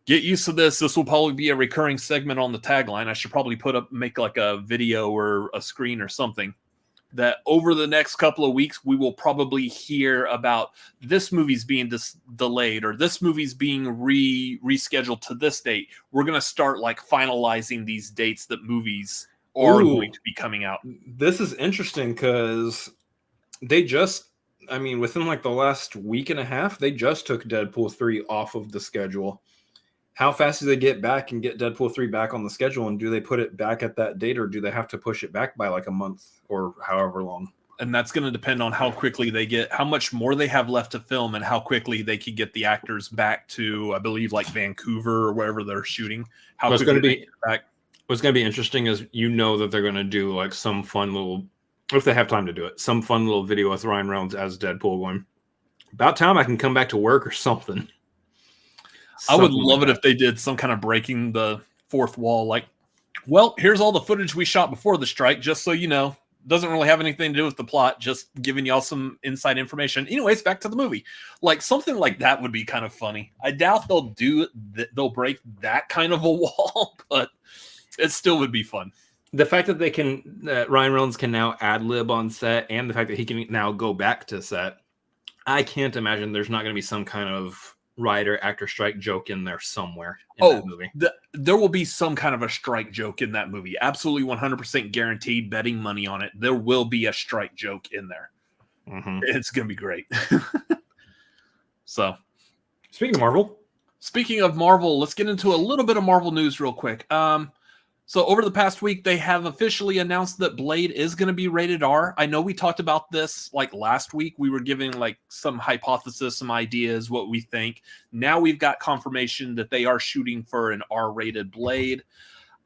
get used to this. This will probably be a recurring segment on the tagline. I should probably make like a video or a screen or something that over the next couple of weeks, we will probably hear about this movie's being delayed or this movie's being rescheduled to this date. We're going to start like finalizing these dates that movies are going to be coming out. This is interesting because they just, I mean, within like the last week and a half, they just took Deadpool 3 off of the schedule. How fast do they get back and get Deadpool 3 back on the schedule? And do they put it back at that date or do they have to push it back by like a month or however long? And that's going to depend on how quickly they get, how much more they have left to film and how quickly they can get the actors back to, I believe, like Vancouver or wherever they're shooting. What's going to be interesting is that they're going to do like some fun little, if they have time to do it, some fun little video with Ryan Reynolds as Deadpool going, about time I can come back to work or something. I would love it if they did some kind of breaking the fourth wall. Like, well, here's all the footage we shot before the strike, just so you know. Doesn't really have anything to do with the plot, just giving y'all some inside information. Anyways, back to the movie. Like, something like that would be kind of funny. I doubt they'll break that kind of a wall, but it still would be fun. The fact that Ryan Reynolds can now ad-lib on set and the fact that he can now go back to set, I can't imagine there's not going to be some kind of writer-actor strike joke in there somewhere in that movie. There will be some kind of a strike joke in that movie. Absolutely 100% guaranteed, betting money on it. There will be a strike joke in there. Mm-hmm. It's going to be great. So, speaking of Marvel, let's get into a little bit of Marvel news real quick. So over the past week, they have officially announced that Blade is going to be rated R. I know we talked about this like last week. We were giving like some hypothesis, some ideas, what we think. Now we've got confirmation that they are shooting for an R-rated Blade.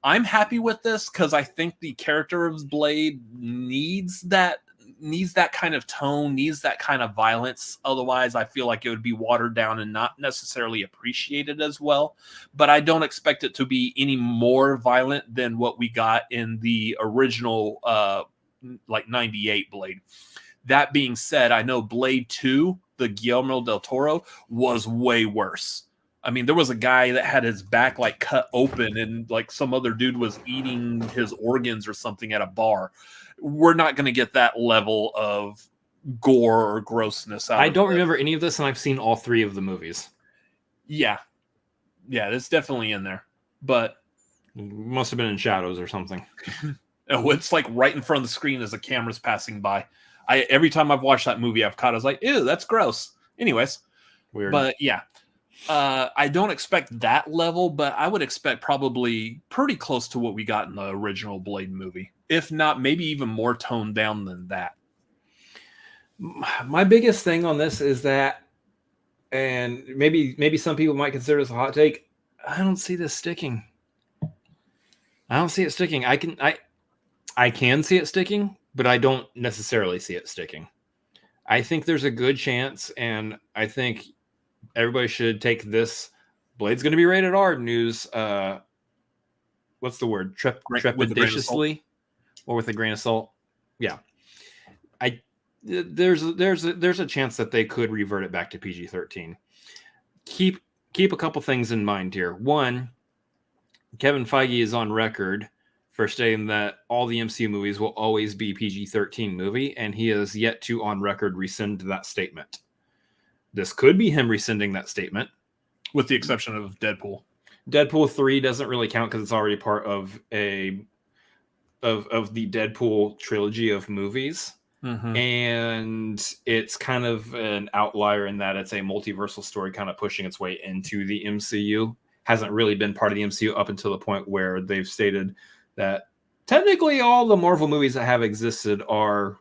I'm happy with this because I think the character of Blade needs that kind of tone, needs that kind of violence. Otherwise, I feel like it would be watered down and not necessarily appreciated as well. But I don't expect it to be any more violent than what we got in the original, 98 Blade. That being said, I know Blade 2, the Guillermo del Toro, was way worse. I mean, there was a guy that had his back like cut open and like some other dude was eating his organs or something at a bar. We're not going to get that level of gore or grossness out. I don't remember any of this, and I've seen all three of the movies. Yeah, it's definitely in there, but must have been in shadows or something. Oh, it's like right in front of the screen as the camera's passing by. Every time I've watched that movie, I've caught. I was like, ew, that's gross. Anyways, weird. But yeah, I don't expect that level, but I would expect probably pretty close to what we got in the original Blade movie. If not, maybe even more toned down than that. My biggest thing on this is that, and maybe some people might consider this a hot take, I don't see this sticking. I don't see it sticking. I can see it sticking, but I don't necessarily see it sticking. I think there's a good chance, and I think everybody should take this Blade's going to be rated R news. What's the word? Trepidatiously. Or with a grain of salt. Yeah. There's a chance that they could revert it back to PG-13. Keep a couple things in mind here. One, Kevin Feige is on record for stating that all the MCU movies will always be PG-13 movie, and he has yet to on record rescind that statement. This could be him rescinding that statement. With the exception of Deadpool. Deadpool 3 doesn't really count because it's already part of of the Deadpool trilogy of movies. Mm-hmm. And it's kind of an outlier in that it's a multiversal story kind of pushing its way into the MCU. Hasn't really been part of the MCU up until the point where they've stated that technically all the Marvel movies that have existed are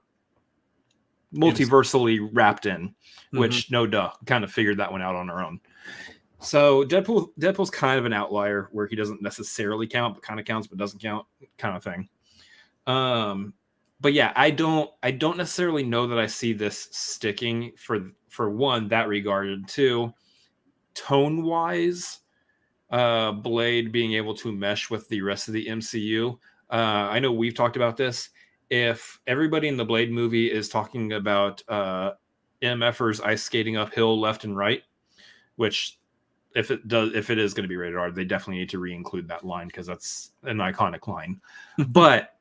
multiversally wrapped in, which no duh, kind of figured that one out on our own. So Deadpool's kind of an outlier where he doesn't necessarily count, but kind of counts, but doesn't count, kind of thing. But yeah, I don't necessarily know that I see this sticking for one, that regard, and two, tone wise, Blade being able to mesh with the rest of the MCU. I know we've talked about this. If everybody in the Blade movie is talking about MFers ice skating uphill left and right, which if it is going to be rated R, they definitely need to re-include that line because that's an iconic line. But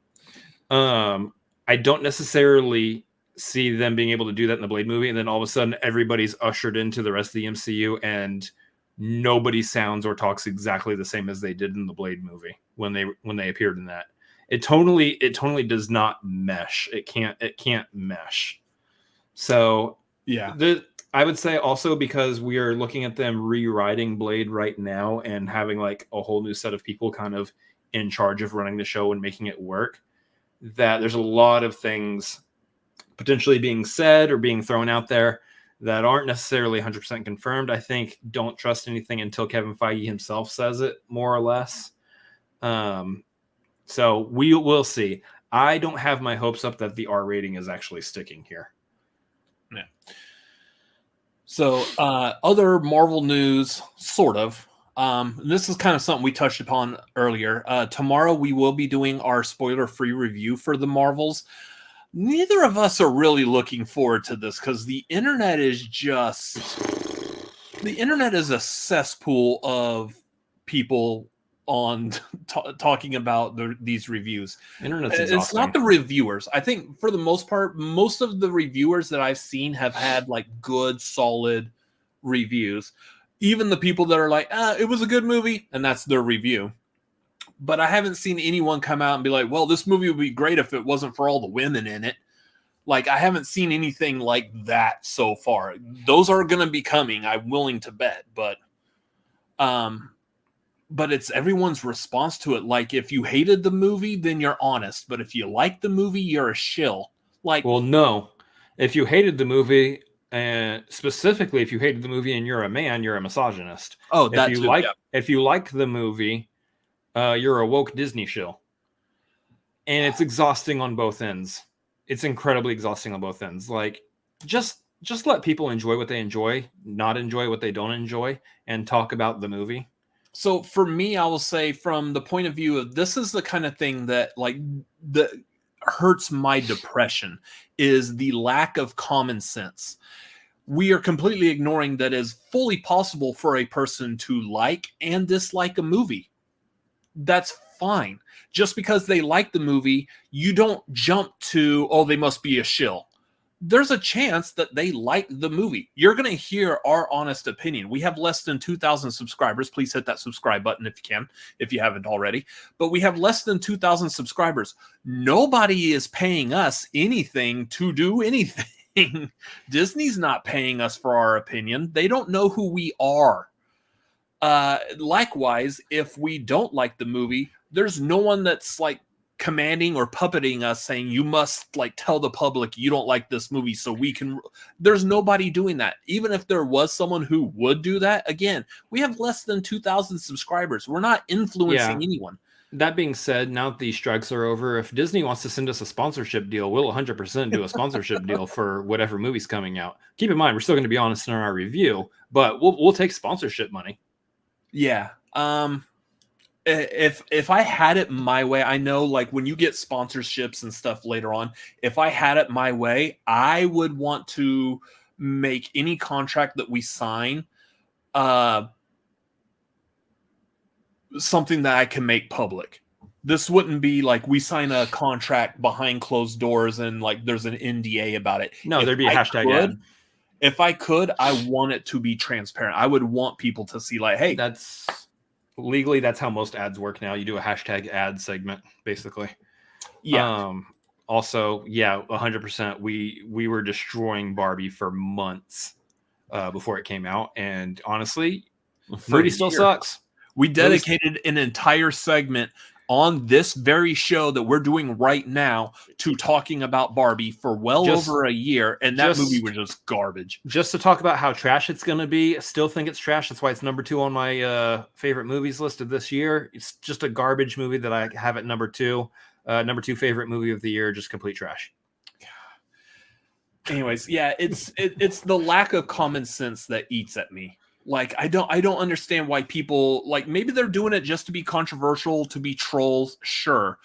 I don't necessarily see them being able to do that in the Blade movie, and then all of a sudden everybody's ushered into the rest of the MCU and nobody sounds or talks exactly the same as they did in the Blade movie when they appeared in that. It totally does not mesh. It can't mesh. So yeah, I would say also because we are looking at them rewriting Blade right now and having like a whole new set of people kind of in charge of running the show and making it work, that there's a lot of things potentially being said or being thrown out there that aren't necessarily 100% confirmed. I think don't trust anything until Kevin Feige himself says it, more or less. So we will see. I don't have my hopes up that the R rating is actually sticking here. Yeah. So other Marvel news, sort of. This is kind of something we touched upon earlier. Tomorrow we will be doing our spoiler-free review for the Marvels. Neither of us are really looking forward to this because the internet is a cesspool of people on talking about these reviews. Internet's It's exhausting. not the reviewers. I think for the most part, most of the reviewers that I've seen have had like good, solid reviews. Even the people that are like, it was a good movie, and that's their review. But I haven't seen anyone come out and be like, well, this movie would be great if it wasn't for all the women in it. Like, I haven't seen anything like that so far. Those are going to be coming, I'm willing to bet. But it's everyone's response to it. Like, if you hated the movie, then you're honest. But if you like the movie, you're a shill. Like, well, no. If you hated the movie, and specifically if you hated the movie and you're a man, you're a misogynist. Oh, that if you too, like, yeah. If you like the movie, you're a woke Disney shill. And it's exhausting on both ends. It's incredibly exhausting on both ends. Like, just let people enjoy what they enjoy, not enjoy what they don't enjoy, and talk about the movie. So for me, I will say from the point of view of this is the kind of thing that that hurts my depression is the lack of common sense. We are completely ignoring that it is fully possible for a person to like and dislike a movie. That's fine. Just because they like the movie, you don't jump to, oh, they must be a shill. There's a chance that they like the movie. You're going to hear our honest opinion. We have less than 2,000 subscribers. Please hit that subscribe button if you can, if you haven't already. But we have less than 2,000 subscribers. Nobody is paying us anything to do anything. Disney's not paying us for our opinion. They don't know who we are. Likewise, if we don't like the movie, there's no one that's like commanding or puppeting us saying you must like tell the public you don't like this movie so we can. There's nobody doing that. Even if there was someone who would do that, again, we have less than 2,000 subscribers. We're not influencing anyone. That being said, now that these strikes are over, if Disney wants to send us a sponsorship deal, we'll 100% do a sponsorship deal for whatever movie's coming out. Keep in mind, we're still going to be honest in our review, but we'll take sponsorship money. Yeah. If I had it my way, I know like when you get sponsorships and stuff later on, if I had it my way, I would want to make any contract that we sign something that I can make public. This wouldn't be like we sign a contract behind closed doors and like there's an NDA about it. No, there'd be a hashtag ad. If I could, I want it to be transparent. I would want people to see like, hey, that's legally, that's how most ads work now. You do a hashtag ad segment, basically. Yeah. Also, yeah, 100%. We were destroying Barbie for months before it came out, and honestly, Fruity still sucks. We dedicated an entire segment on this very show that we're doing right now to talking about Barbie for over a year, and that movie was just garbage. Just to talk about how trash it's going to be, I still think it's trash. That's why it's number 2 on my favorite movies list of this year. It's just a garbage movie that I have at number 2. Number 2 favorite movie of the year, just complete trash. Anyways, yeah, it's the lack of common sense that eats at me. Like, I don't understand why people, like, maybe they're doing it just to be controversial, to be trolls. Sure,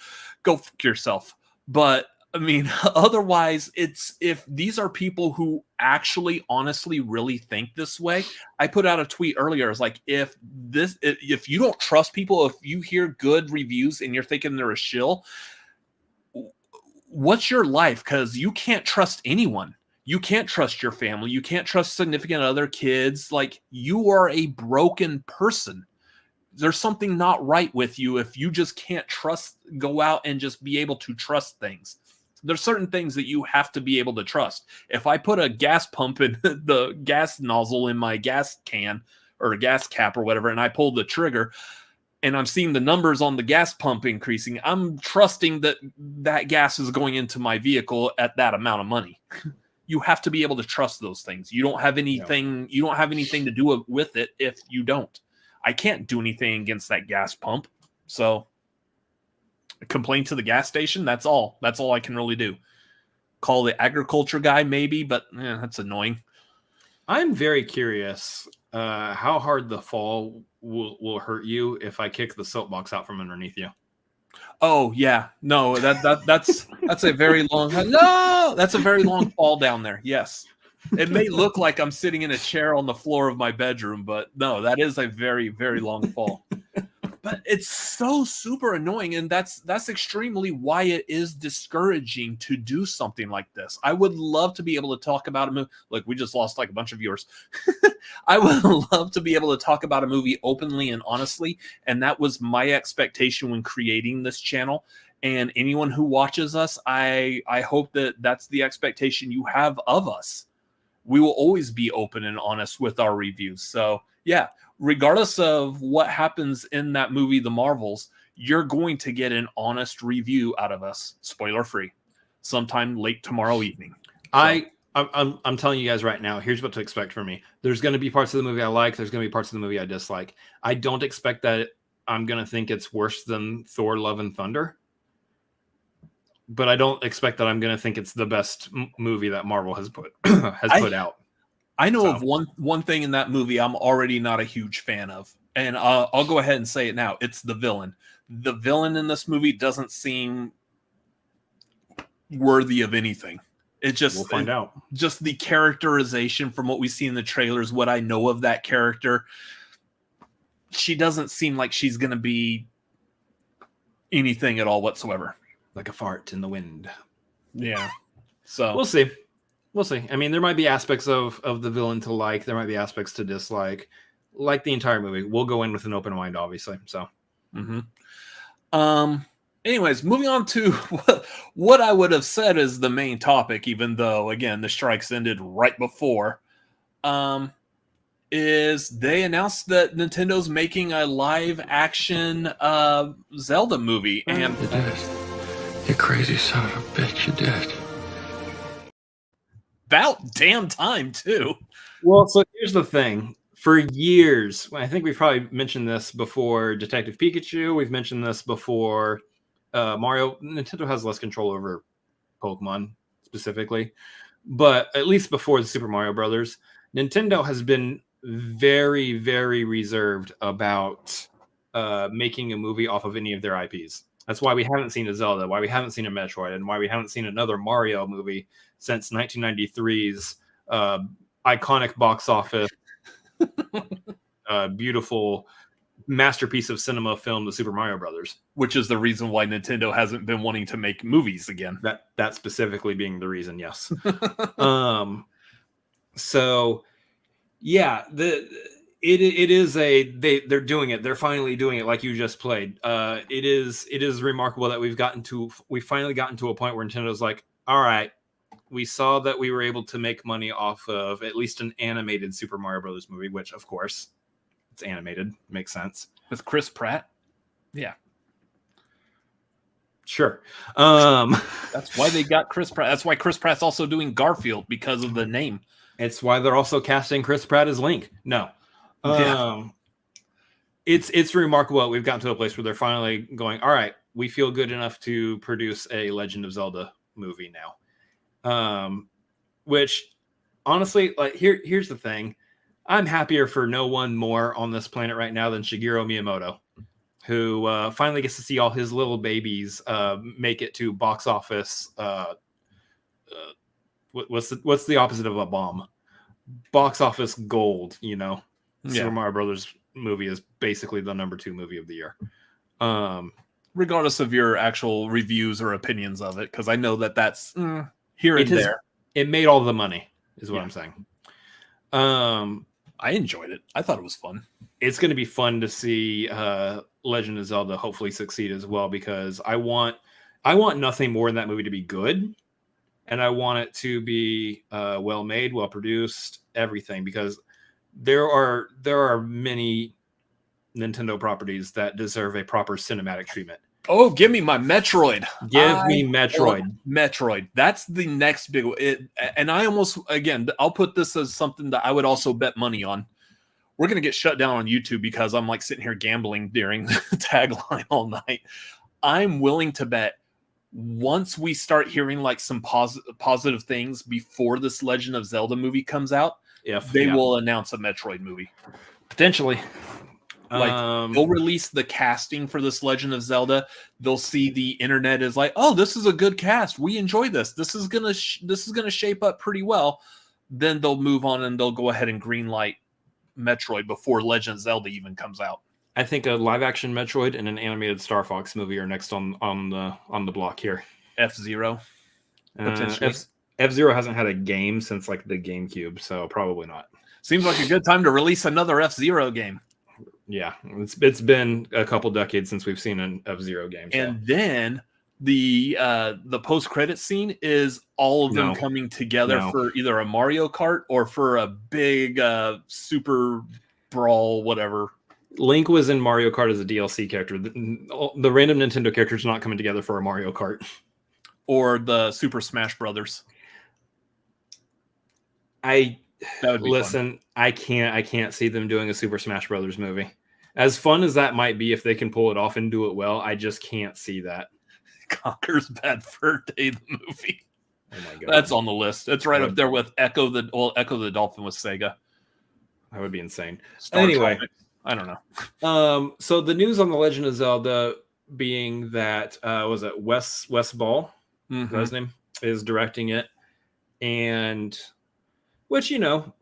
go fuck yourself. But I mean, otherwise, it's, if these are people who actually honestly really think this way. I put out a tweet earlier. It's like, if you don't trust people, if you hear good reviews and you're thinking they're a shill, what's your life? Because you can't trust anyone. You can't trust your family. You can't trust significant other, kids. Like, you are a broken person. There's something not right with you if you just can't go out and just be able to trust things. There's certain things that you have to be able to trust. If I put a gas pump in the gas nozzle in my gas can or a gas cap or whatever, and I pull the trigger and I'm seeing the numbers on the gas pump increasing, I'm trusting that gas is going into my vehicle at that amount of money. You have to be able to trust those things. You don't have anything. You don't have anything to do with it if you don't. I can't do anything against that gas pump. So, complain to the gas station. That's all. That's all I can really do. Call the agriculture guy, maybe, but that's annoying. I'm very curious how hard the fall will hurt you if I kick the soapbox out from underneath you. Oh yeah, no, that's a very long that's a very long fall down there. Yes, it may look like I'm sitting in a chair on the floor of my bedroom, but no, that is a very, very long fall. But it's so super annoying, and that's extremely why it is discouraging to do something like this. I would love to be able to talk about a movie. Look, we just lost like a bunch of viewers. I would love to be able to talk about a movie openly and honestly, and that was my expectation when creating this channel. And anyone who watches us, I hope that that's the expectation you have of us. We will always be open and honest with our reviews. So yeah, regardless of what happens in that movie, The Marvels, you're going to get an honest review out of us, spoiler free, sometime late tomorrow evening. So, I'm telling you guys right now, here's what to expect from me. There's going to be parts of the movie I like. There's going to be parts of the movie I dislike. I don't expect that I'm going to think it's worse than Thor: Love and Thunder. But I don't expect that I'm going to think it's the best movie that Marvel has put out. I know of one thing in that movie I'm already not a huge fan of. And I'll go ahead and say it now. It's the villain. The villain in this movie doesn't seem worthy of anything. We'll find out. Just the characterization from what we see in the trailers, what I know of that character, she doesn't seem like she's going to be anything at all whatsoever. Like a fart in the wind. Yeah. So we'll see. We'll see. I mean, there might be aspects of the villain to like. There might be aspects to dislike. Like the entire movie. We'll go in with an open mind, obviously. So. Anyways, moving on to what I would have said is the main topic, even though, again, the strikes ended right before, is they announced that Nintendo's making a live-action Zelda movie. And You did. You crazy son of a bitch, you did. About damn time, too. Well, so here's the thing. For years, I think we've probably mentioned this before Detective Pikachu. We've mentioned this before Mario. Nintendo has less control over Pokemon specifically. But at least before the Super Mario Brothers, Nintendo has been very, very reserved about making a movie off of any of their IPs. That's why we haven't seen a Zelda, why we haven't seen a Metroid, and why we haven't seen another Mario movie since 1993's iconic box office, beautiful masterpiece of cinema film, The Super Mario Brothers. Which is the reason why Nintendo hasn't been wanting to make movies again. That specifically being the reason, yes. So, yeah, it is they're doing it. They're finally doing it, like you just played. It is remarkable that we've finally gotten to a point where Nintendo's like, all right, we saw that we were able to make money off of at least an animated Super Mario Brothers movie, which of course it's animated, makes sense. With Chris Pratt? Yeah. Sure. That's why they got Chris Pratt. That's why Chris Pratt's also doing Garfield, because of the name. It's why they're also casting Chris Pratt as Link. No. It's remarkable. We've gotten to a place where they're finally going, all right, we feel good enough to produce a Legend of Zelda movie now. Which, honestly, like here's the thing. I'm happier for no one more on this planet right now than Shigeru Miyamoto, who finally gets to see all his little babies make it to box office. What's the opposite of a bomb? Box office gold, you know. Super Mario Brothers movie is basically the number 2 movie of the year. Regardless of your actual reviews or opinions of it, because I know that's here and there. It made all the money, is what I'm saying. I enjoyed it. I thought it was fun. It's going to be fun to see Legend of Zelda hopefully succeed as well, because I want nothing more than that movie to be good, and I want it to be well made, well produced, everything, because there are many Nintendo properties that deserve a proper cinematic treatment. Oh, give me my Metroid. Give me Metroid. Metroid. That's the next big one. And I almost, again, I'll put this as something that I would also bet money on. We're going to get shut down on YouTube because I'm like sitting here gambling during the Tagline all night. I'm willing to bet once we start hearing like some positive things before this Legend of Zelda movie comes out, they will announce a Metroid movie. Potentially. Like they'll release the casting for this Legend of Zelda. They'll see the internet is like, oh, this is a good cast. We enjoy this. This is gonna shape up pretty well. Then they'll move on and they'll go ahead and greenlight Metroid before Legend of Zelda even comes out. I think a live action Metroid and an animated Star Fox movie are next on the block here. F-Zero. F-Zero hasn't had a game since like the GameCube, so probably not. Seems like a good time to release another F-Zero game. Yeah, it's been a couple decades since we've seen an F-Zero game. So. And then the post-credit scene is all of them coming together for either a Mario Kart or for a big super brawl, whatever. Link was in Mario Kart as a DLC character. The random Nintendo characters are not coming together for a Mario Kart. Or the Super Smash Brothers. That would be fun. I can't see them doing a Super Smash Brothers movie. As fun as that might be, if they can pull it off and do it well, I just can't see that. Conker's Bad Fur Day, the movie. Oh my god, that's on the list. It's right up there with Echo the Dolphin with Sega. That would be insane. Anyway, I don't know. So the news on the Legend of Zelda being that was it Wes Ball, his name, is directing it, and which hit or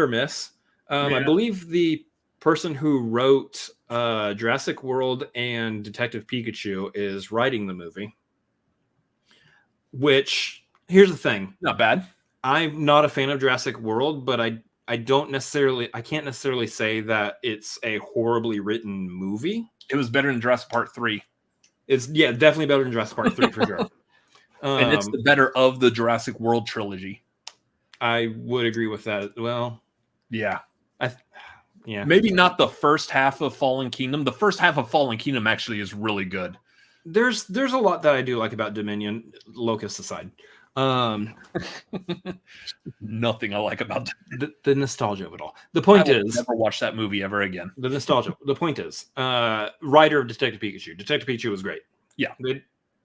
miss. I believe the person who wrote Jurassic World and Detective Pikachu is writing the movie. Which, here's the thing. Not bad. I'm not a fan of Jurassic World, but I can't necessarily say that it's a horribly written movie. It was better than Jurassic Park 3. It's definitely better than Jurassic Park 3 for sure. And it's the better of the Jurassic World trilogy. I would agree with that. Well, yeah. Yeah. Maybe not the first half of Fallen Kingdom. The first half of Fallen Kingdom actually is really good. There's a lot that I do like about Dominion, Locust aside. Nothing I like about the nostalgia of it all. The point is, never watch that movie ever again. The nostalgia. The point is, writer of Detective Pikachu. Detective Pikachu was great. Yeah, they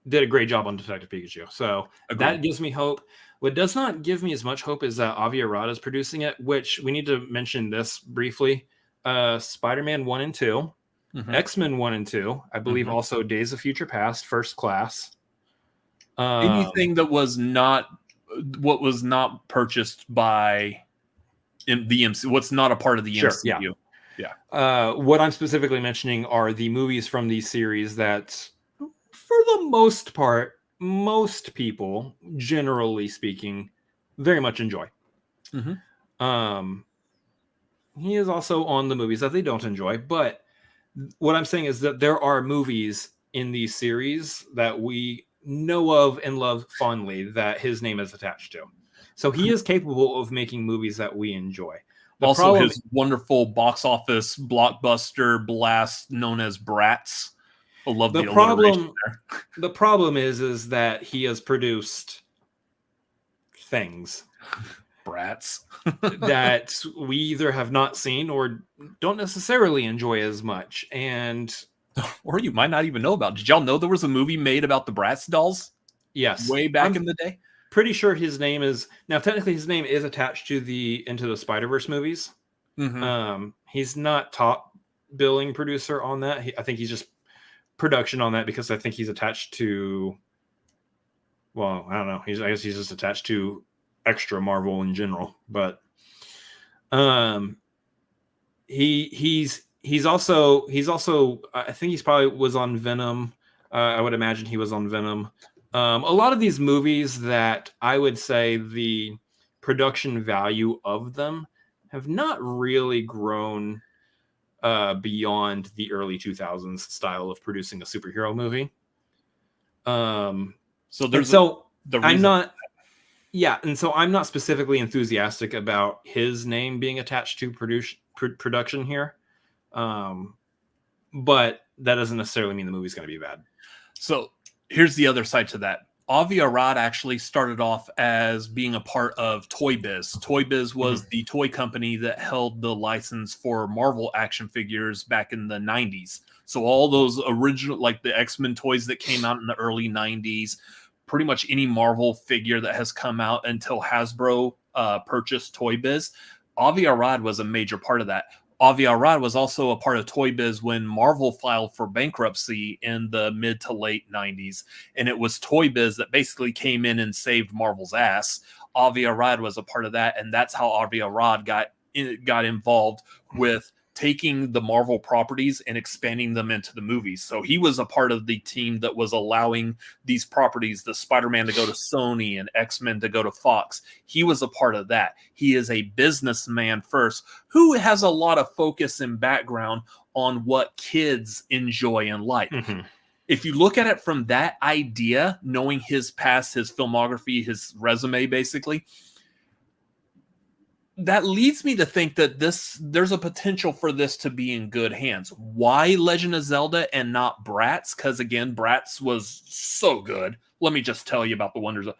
did a great job on Detective Pikachu. So that gives me hope. What does not give me as much hope is that Avi Arad is producing it, which we need to mention this briefly. Spider-Man 1 and 2, X-Men 1 and 2, I believe also Days of Future Past, First Class. Anything that was not purchased by the MCU, what's not a part of the MCU. Yeah. What I'm specifically mentioning are the movies from these series that, for the most part, most people, generally speaking, very much enjoy. He is also on the movies that they don't enjoy, but what I'm saying is that there are movies in these series that we know of and love fondly that his name is attached to. So he is capable of making movies that we enjoy. His wonderful box office blockbuster blast known as Bratz. I love The the alliteration problem, there. the problem is that he has produced things Brats. that we either have not seen or don't necessarily enjoy as much. And Or you might not even know about. Did y'all know there was a movie made about the Bratz dolls yes, way back in the day? pretty sure his name is now technically his name is attached to the Into the Spider-Verse movies. He's not top billing producer on that. I think he's just production on that because I think he's attached to, well, I don't know. I guess he's just attached to extra Marvel in general, but he's also I think he's probably was on Venom. I would imagine he was on Venom. A lot of these movies that I would say the production value of them have not really grown beyond the early 2000s style of producing a superhero movie. So there's so the I'm reason not, yeah, and so I'm not specifically enthusiastic about his name being attached to production here, but that doesn't necessarily mean the movie's going to be bad. So here's the other side to that. Avi Arad actually started off as being a part of Toy Biz. Toy Biz was the toy company that held the license for Marvel action figures back in the 90s. So all those original, like the X-Men toys that came out in the early 90s, pretty much any Marvel figure that has come out until Hasbro purchased Toy Biz, Avi Arad was a major part of that. Avi Arad was also a part of Toy Biz when Marvel filed for bankruptcy in the mid to late 90s. And it was Toy Biz that basically came in and saved Marvel's ass. Avi Arad was a part of that. And that's how Avi Arad got involved with taking the Marvel properties and expanding them into the movies. So he was a part of the team that was allowing these properties, the Spider-Man to go to Sony and X-Men to go to Fox. He was a part of that. He is a businessman first who has a lot of focus and background on what kids enjoy and like. If you look at it from that idea, knowing his past, his filmography, his resume, basically, that leads me to think that there's a potential for this to be in good hands. Why Legend of Zelda and not Bratz? Because again, Bratz was so good. Let me just tell you about the wonders of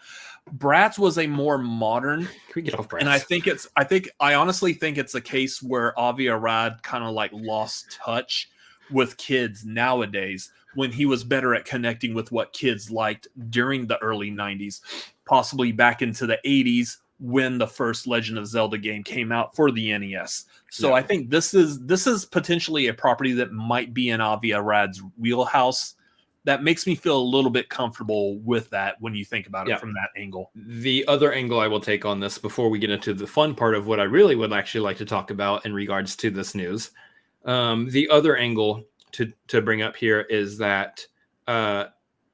Bratz was a more modern. Can we get off Bratz? And I honestly think it's a case where Avi Arad kind of like lost touch with kids nowadays when he was better at connecting with what kids liked during the early 90s, possibly back into the 80s when the first Legend of Zelda game came out for the NES. So I think this is potentially a property that might be in Avi Arad's wheelhouse. That makes me feel a little bit comfortable with that when you think about it from that angle. The other angle I will take on this before we get into the fun part of what I really would actually like to talk about in regards to this news. The other angle to bring up here is that Shigeru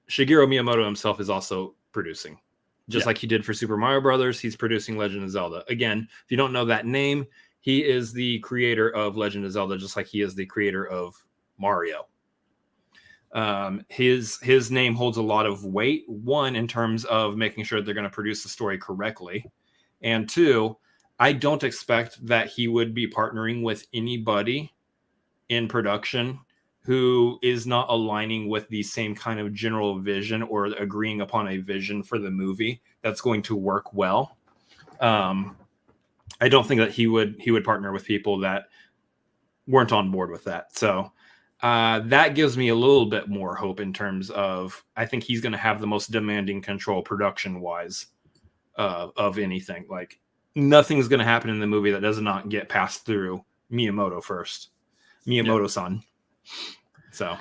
Miyamoto himself is also producing. Just like he did for Super Mario Brothers, he's producing Legend of Zelda. Again, if you don't know that name, he is the creator of Legend of Zelda, just like he is the creator of Mario. His name holds a lot of weight. One, in terms of making sure they're going to produce the story correctly. And two, I don't expect that he would be partnering with anybody in production who is not aligning with the same kind of general vision or agreeing upon a vision for the movie that's going to work well. I don't think that he would partner with people that weren't on board with that. So that gives me a little bit more hope in terms of, I think he's going to have the most demanding control production wise of anything. Like nothing's going to happen in the movie that does not get passed through Miyamoto first. Miyamoto-san. So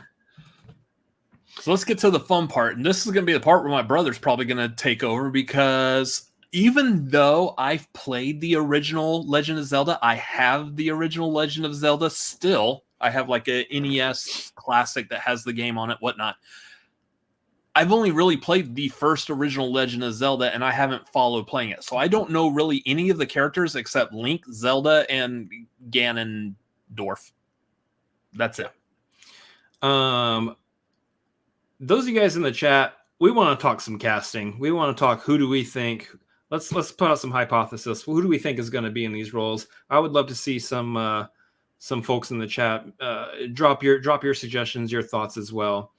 let's get to the fun part. And this is going to be the part where my brother's probably going to take over, because even though I've played the original Legend of Zelda, I have the original Legend of Zelda still. I have like a NES classic that has the game on it, whatnot. I've only really played the first original Legend of Zelda, and I haven't followed playing it. So I don't know really any of the characters except Link, Zelda, and Ganondorf. That's it. Those of you guys in the chat, we want to talk some casting. We want to talk, who do we think? Let's put out some hypothesis. Who do we think is going to be in these roles? I would love to see some folks in the chat drop your suggestions, your thoughts as well.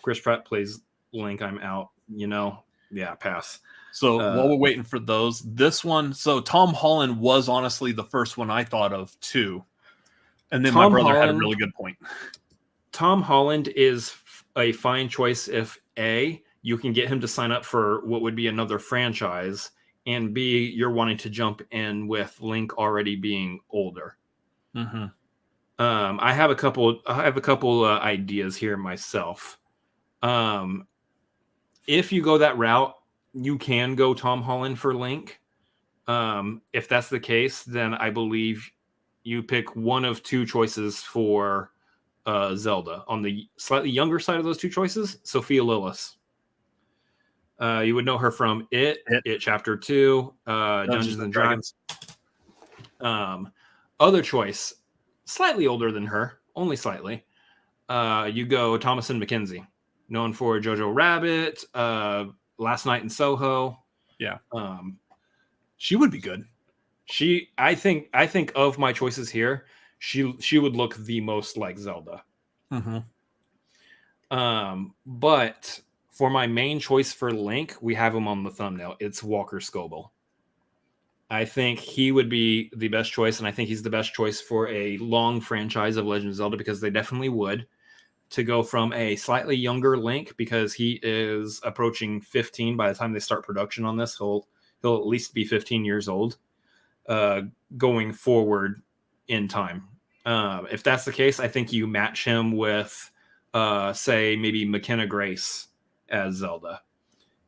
Chris Pratt plays Link. I'm out. Pass. So while we're waiting for those, this one, so Tom Holland was honestly the first one I thought of too. And then my brother had a really good point. Tom Holland is a fine choice if A, you can get him to sign up for what would be another franchise, and B, you're wanting to jump in with Link already being older. Mm-hmm. I have a couple ideas here myself. If you go that route, you can go Tom Holland for Link. If that's the case, then I believe you pick one of two choices for Zelda. On the slightly younger side of those two choices, Sophia Lillis. You would know her from It Chapter 2, Dungeons and Dragons. Other choice, slightly older than her, only slightly. You go Thomasin McKenzie, known for Jojo Rabbit, Last Night in Soho. Yeah. She would be good. I think of my choices here, she would look the most like Zelda. Mm-hmm. But for my main choice for Link, we have him on the thumbnail. It's Walker Scobell. I think he would be the best choice, and I think he's the best choice for a long franchise of Legend of Zelda, because they definitely would. To go from a slightly younger Link, because he is approaching 15 by the time they start production on this. He'll at least be 15 years old going forward in time. If that's the case, I think you match him with, say, maybe McKenna Grace as Zelda,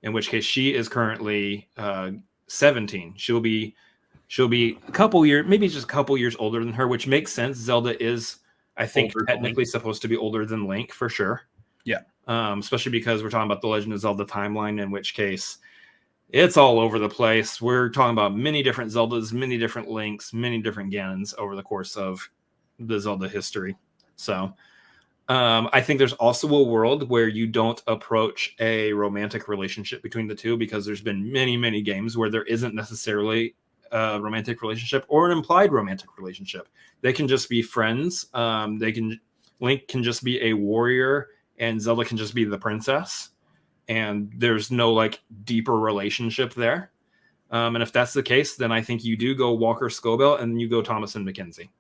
in which case she is currently 17. She'll be a couple years, maybe just a couple years older than her, which makes sense. Zelda is, I think, technically supposed to be older than Link for sure. Yeah. Especially because we're talking about the Legend of Zelda timeline, in which case it's all over the place. We're talking about many different Zeldas, many different Links, many different Ganons over the course of the Zelda history. So I think there's also a world where you don't approach a romantic relationship between the two, because there's been many, many games where there isn't necessarily a romantic relationship or an implied romantic relationship. They can just be friends. Link can just be a warrior and Zelda can just be the princess. And there's no like deeper relationship there. And if that's the case, then I think you do go Walker Scobell and you go Thomasin McKenzie.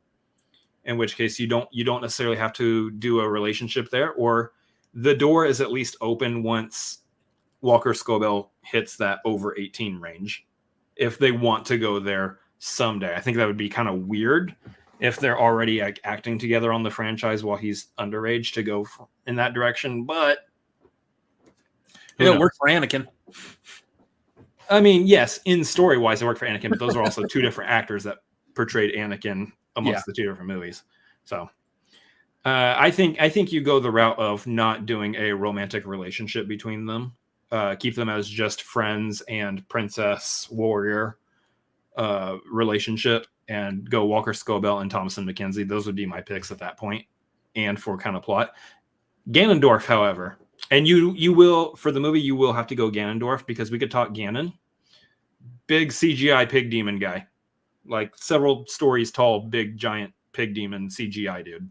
In which case you don't necessarily have to do a relationship there, or the door is at least open once Walker Scobell hits that over 18 range, if they want to go there someday. I think that would be kind of weird if they're already like acting together on the franchise while he's underage to go in that direction, but it worked for Anakin. I mean, yes, in story wise it worked for Anakin, but those are also two different actors that portrayed Anakin amongst the two different movies. So I think you go the route of not doing a romantic relationship between them. Keep them as just friends and princess warrior relationship, and go Walker Scobell and Thomasin McKenzie. Those would be my picks at that point, and for kind of plot. Ganondorf, however, and you will, for the movie, you will have to go Ganondorf, because we could talk Ganon. Big CGI pig demon guy. Like several stories tall, big giant pig demon CGI dude.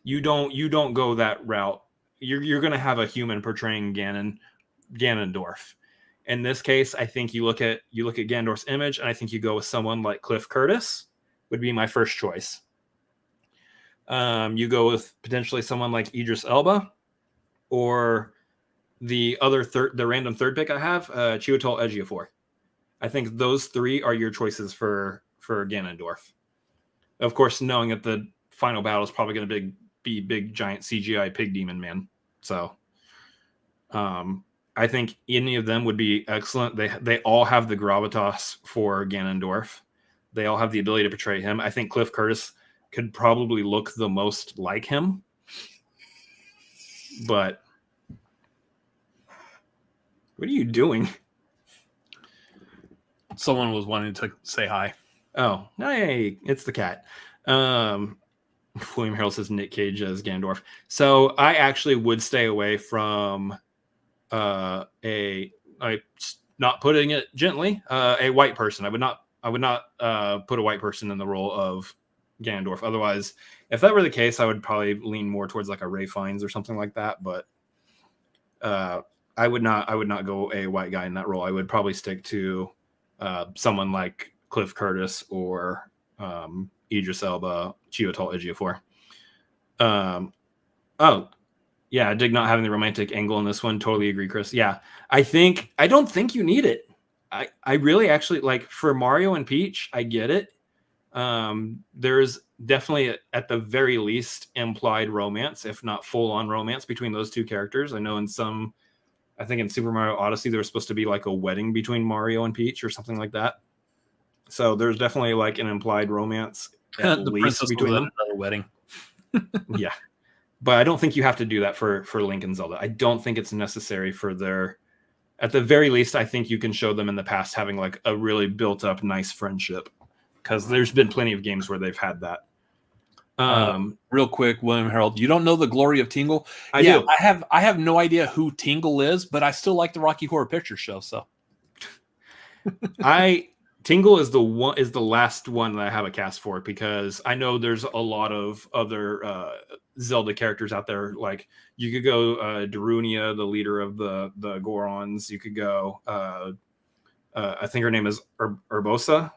You don't go that route. You're gonna have a human portraying Ganondorf. In this case, I think you look at Ganondorf's image, and I think you go with someone like Cliff Curtis would be my first choice. You go with potentially someone like Idris Elba, or the random third pick I have, Chiwetel Ejiofor. I think those three are your choices for Ganondorf. Of course, knowing that the final battle is probably going to be big giant CGI pig demon man. So, I think any of them would be excellent. They all have the gravitas for Ganondorf. They all have the ability to portray him. I think Cliff Curtis could probably look the most like him, but. What are you doing? Someone was wanting to say hi. Oh, hey, it's the cat. William Harrell says Nick Cage as Ganondorf. So I actually would stay away from not putting it gently, a white person. I would not put a white person in the role of Ganondorf. Otherwise, if that were the case, I would probably lean more towards like a Ray Fiennes or something like that. But I would not go a white guy in that role. I would probably stick to someone like Cliff Curtis or Idris Elba, Chiwetel Ejiofor. Oh, yeah, I dig not having the romantic angle in this one. Totally agree, Chris. Yeah, I don't think you need it. I really actually like for Mario and Peach, I get it. There's definitely at the very least implied romance, if not full on romance between those two characters. I know I think in Super Mario Odyssey, there was supposed to be like a wedding between Mario and Peach or something like that. So there's definitely like an implied romance at least between them. Another wedding. Yeah. But I don't think you have to do that for Link and Zelda. I don't think it's necessary for their, at the very least, I think you can show them in the past having like a really built up nice friendship, because there's been plenty of games where they've had that. Real quick, William Harold, you don't know the glory of Tingle? I do. I have no idea who Tingle is, but I still like the Rocky Horror Picture Show. So Tingle is the last one that I have a cast for, because I know there's a lot of other Zelda characters out there. Like you could go Darunia, the leader of the Gorons. You could go I think her name is Urbosa,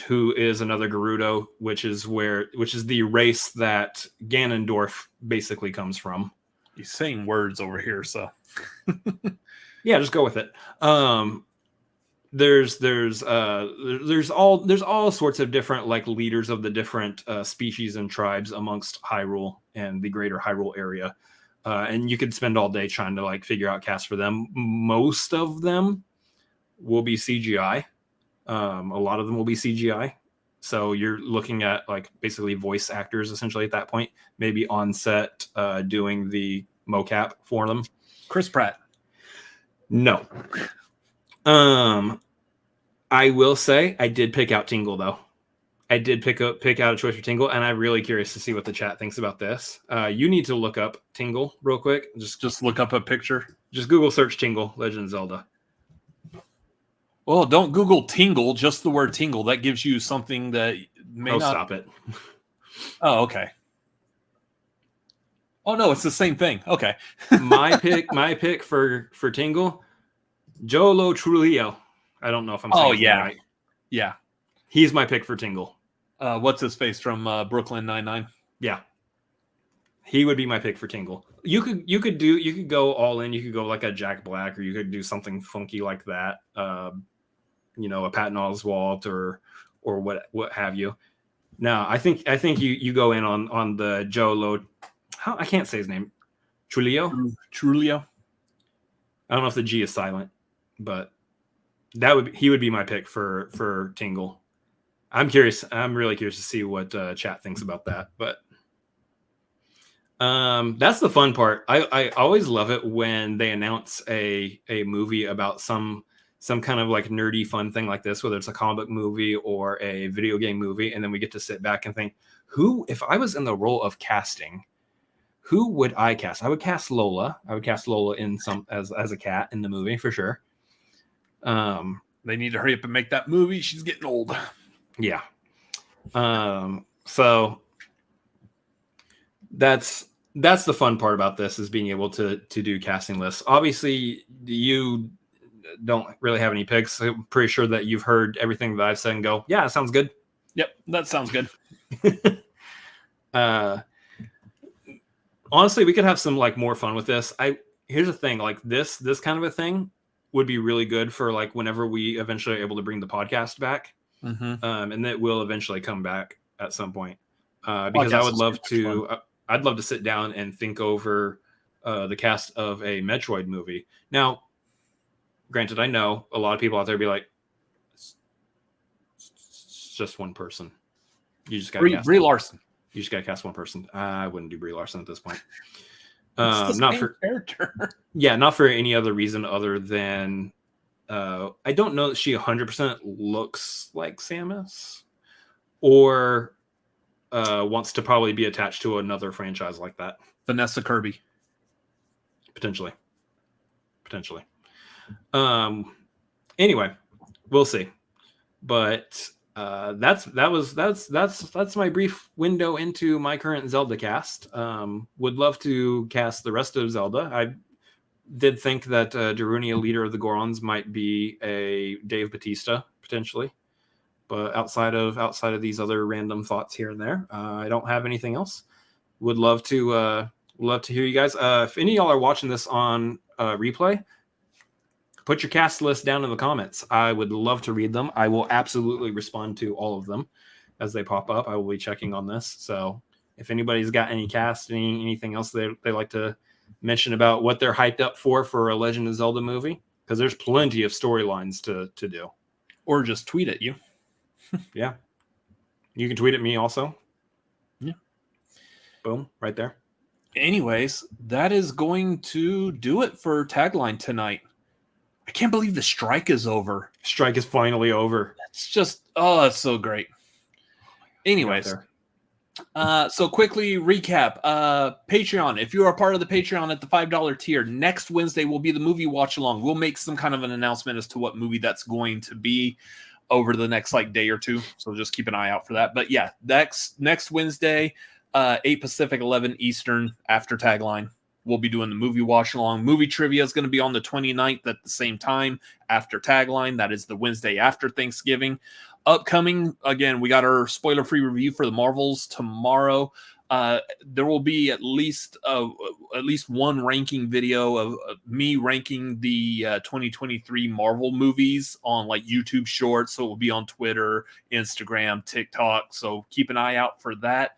who is another Gerudo, which is the race that Ganondorf basically comes from. He's saying words over here, so yeah, just go with it. There's all sorts of different like leaders of the different species and tribes amongst Hyrule and the greater Hyrule area, and you could spend all day trying to like figure out casts for them. Most of them will be CGI. A lot of them will be CGI. So you're looking at like basically voice actors essentially at that point, maybe on set doing the mocap for them. Chris Pratt. No. I will say I did pick out Tingle though. I did pick out a choice for Tingle, and I'm really curious to see what the chat thinks about this. You need to look up Tingle real quick. Just look up a picture. Just Google search Tingle, Legend of Zelda. Well, don't Google Tingle, just the word Tingle. That gives you something that may not... Stop it. Oh, okay. Oh, no, it's the same thing. Okay. my pick for Tingle, Jolo Trujillo. I don't know if I'm saying his name right. Yeah. He's my pick for Tingle. What's his face from Brooklyn Nine-Nine? Yeah. He would be my pick for Tingle. You could go all in. You could go like a Jack Black, or you could do something funky like that. A Patton Oswalt or what have you. No, I think you go in on the Jolo. I can't say his name. Trujillo. I don't know if the G is silent, but he would be my pick for Tingle. I'm curious. I'm really curious to see what chat thinks about that. But that's the fun part. I always love it when they announce a movie about some kind of like nerdy fun thing like this, whether it's a comic book movie or a video game movie, and then we get to sit back and think, if I was in the role of casting, who would I cast? I would cast Lola. I would cast Lola in as a cat in the movie for sure. They need to hurry up and make that movie. She's getting old. Yeah. So that's the fun part about this, is being able to do casting lists. Obviously, you don't really have any picks. I'm pretty sure that you've heard everything that I've said and go, yeah, that sounds good. Yep, that sounds good. Honestly, we could have some like more fun with this. Here's the thing, like this kind of a thing would be really good for like whenever we eventually are able to bring the podcast back. Mm-hmm. And that will eventually come back at some point. Because I would love to, I'd love to sit down and think over the cast of a Metroid movie. Now, granted, I know a lot of people out there be like, it's just one person. You just got to Brie Larson. You just got to cast one person. I wouldn't do Brie Larson at this point. It's the not same for character. Yeah, not for any other reason other than I don't know that she 100% looks like Samus, or wants to probably be attached to another franchise like that. Vanessa Kirby. Potentially. Anyway, we'll see. But That's my brief window into my current Zelda cast. Would love to cast the rest of Zelda. I did think that Darunia, leader of the Gorons, might be a Dave Bautista potentially, but outside of these other random thoughts here and there, I don't have anything else. Would love to hear you guys. If any of y'all are watching this on replay, put your cast list down in the comments. I would love to read them. I will absolutely respond to all of them as they pop up. I will be checking on this. So if anybody's got any cast, anything else they like to mention about what they're hyped up for a Legend of Zelda movie, because there's plenty of storylines to do. Or just tweet at you. Yeah. You can tweet at me also. Yeah. Boom, right there. Anyways, that is going to do it for Tagline tonight. I can't believe the strike is over. Strike is finally over. It's just, it's so great. Anyways, so quickly recap. Patreon. If you are a part of the Patreon at the $5 tier, next Wednesday will be the movie watch along. We'll make some kind of an announcement as to what movie that's going to be over the next day or two. So just keep an eye out for that. But yeah, next Wednesday, 8 Pacific, 11 Eastern, after Tagline. We'll be doing the movie watch along. Movie trivia is going to be on the 29th at the same time after Tagline. That is the Wednesday after Thanksgiving. Upcoming, again, we got our spoiler-free review for the Marvels tomorrow. There will be at least one ranking video of me ranking the 2023 Marvel movies on YouTube Shorts. So it will be on Twitter, Instagram, TikTok. So keep an eye out for that.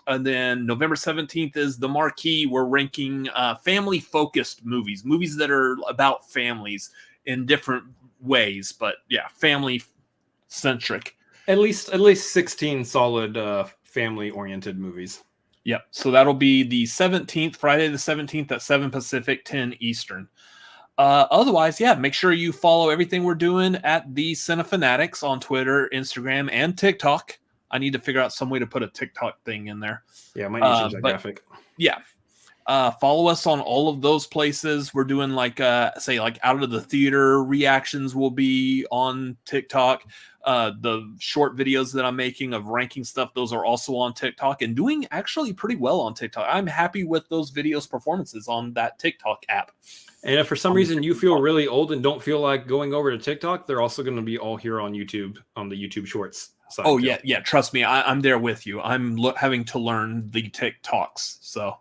And then November 17th is the marquee. We're ranking family-focused movies that are about families in different ways. But yeah, family-centric. At least 16 solid family-oriented movies. Yep. So that'll be the 17th, Friday the 17th at 7 Pacific, 10 Eastern. Otherwise, yeah, make sure you follow everything we're doing at the Cinefanatics on Twitter, Instagram, and TikTok. I need to figure out some way to put a TikTok thing in there. Yeah, I might need to change that graphic. Yeah. Follow us on all of those places. We're doing out of the theater reactions will be on TikTok. The short videos that I'm making of ranking stuff, those are also on TikTok and doing actually pretty well on TikTok. I'm happy with those videos performances on that TikTok app. And if for some reason you feel really old and don't feel like going over to TikTok, they're also going to be all here on YouTube, on the YouTube Shorts side. Oh, yeah. Trust me. I'm there with you. I'm having to learn the TikToks. So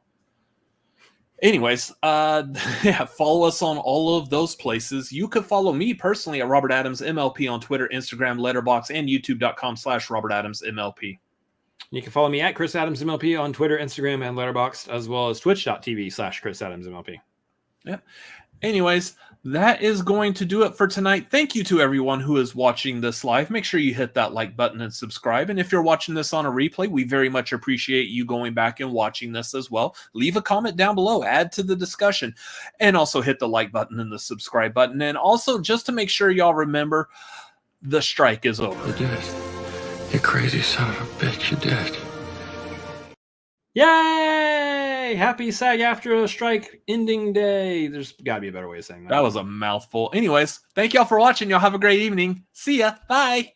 anyways, follow us on all of those places. You could follow me personally at Robert Adams MLP on Twitter, Instagram, Letterboxd, and youtube.com/RobertAdamsMLP. You can follow me at Chris Adams MLP on Twitter, Instagram, and Letterboxd, as well as twitch.tv/Chris Adams MLP. Yep. Anyways, that is going to do it for tonight. Thank you to everyone who is watching this live. Make sure you hit that like button and subscribe. And if you're watching this on a replay, we very much appreciate you going back and watching this as well. Leave a comment down below, add to the discussion, and also hit the like button and the subscribe button. And also, just to make sure y'all remember, the strike is over. You're dead. You crazy son of a bitch, you're dead. Yay! Happy SAG-AFTRA strike ending day. There's got to be a better way of saying that. That was a mouthful. Anyways, thank y'all for watching. Y'all have a great evening. See ya. Bye.